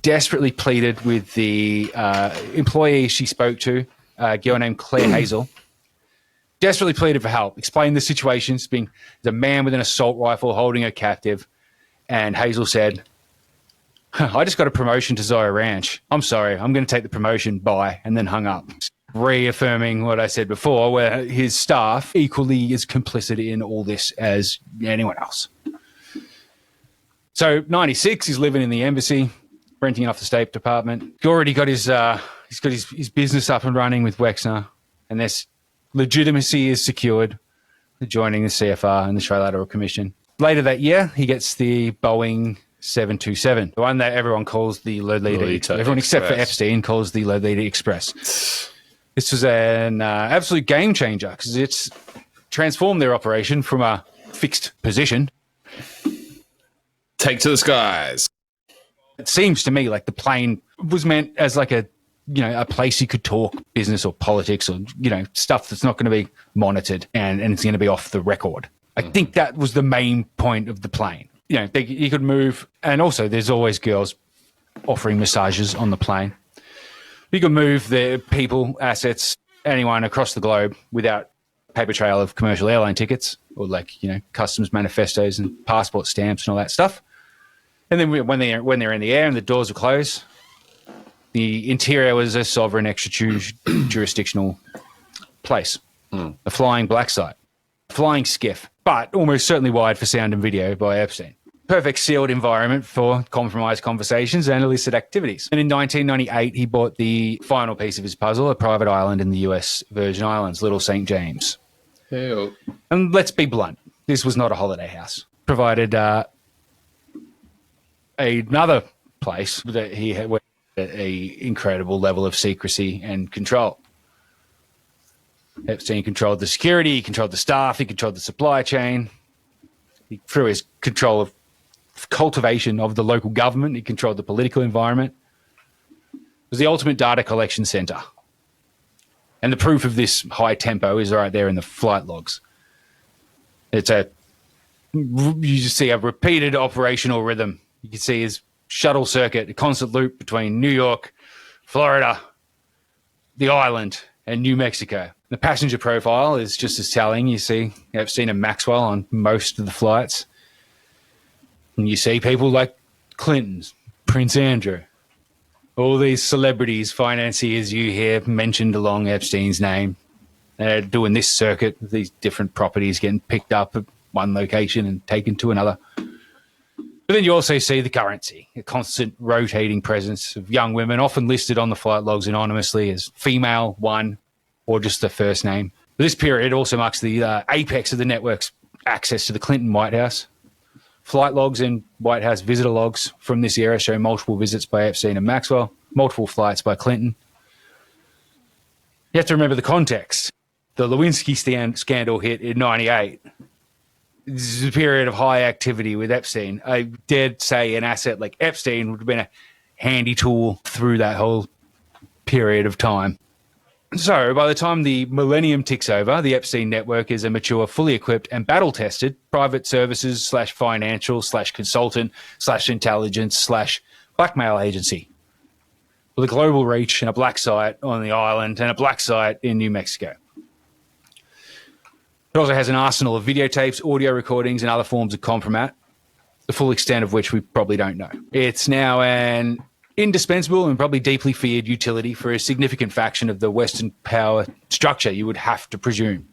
desperately pleaded with the employee she spoke to, a girl named Claire Hazel, desperately pleaded for help, explained the situation, being the man with an assault rifle holding her captive. And Hazel said, I just got a promotion to Zoya Ranch. I'm sorry, I'm going to take the promotion, bye, and then hung up. Reaffirming what I said before, where his staff equally is complicit in all this as anyone else. So 96, he's living in the embassy, renting off the State Department. He already got his business up and running with Wexner, and this legitimacy is secured, joining the CFR and the Trilateral Commission. Later that year, he gets the Boeing 727, the one that everyone calls the Lolita everyone except for Epstein calls the Lolita Express. This was an absolute game changer because it's transformed their operation from a fixed position. Take to the skies. It seems to me like the plane was meant as like a place you could talk business or politics or, stuff that's not going to be monitored and it's going to be off the record. I think that was the main point of the plane. You could move. And also there's always girls offering massages on the plane. You can move the people, assets, anyone across the globe without paper trail of commercial airline tickets or customs manifestos and passport stamps and all that stuff. And then when they're in the air and the doors are closed, the interior was a sovereign extra-jurisdictional place, a flying black site, flying skiff, but almost certainly wired for sound and video by Epstein. Perfect sealed environment for compromised conversations and illicit activities. And in 1998, he bought the final piece of his puzzle, a private island in the US Virgin Islands, Little St. James. Hell. And let's be blunt, this was not a holiday house. Provided another place that he had with an incredible level of secrecy and control. Epstein controlled the security, he controlled the staff, he controlled the supply chain. Through his control of cultivation of the local government, he controlled the political environment. It was the ultimate data collection center. And the proof of this high tempo is right there in the flight logs. You just see a repeated operational rhythm. You can see his shuttle circuit, a constant loop between New York, Florida, the island, and New Mexico. The passenger profile is just as telling. You see Epstein and Maxwell on most of the flights. And you see people like Clinton, Prince Andrew, all these celebrities, financiers you hear mentioned along Epstein's name. They're doing this circuit, these different properties getting picked up at one location and taken to another. But then you also see the currency, a constant rotating presence of young women, often listed on the flight logs anonymously as female, one, or just the first name. This period also marks the apex of the network's access to the Clinton White House. Flight logs and White House visitor logs from this era show multiple visits by Epstein and Maxwell, multiple flights by Clinton. You have to remember the context. The Lewinsky scandal hit in 98. This is a period of high activity with Epstein. I dare say an asset like Epstein would have been a handy tool through that whole period of time. So by the time the millennium ticks over, the Epstein network is a mature, fully equipped and battle-tested private services / financial / consultant / intelligence / blackmail agency with a global reach and a black site on the island and a black site in New Mexico. It also has an arsenal of videotapes, audio recordings, and other forms of compromat, the full extent of which we probably don't know. It's now an indispensable and probably deeply feared utility for a significant faction of the Western power structure, you would have to presume.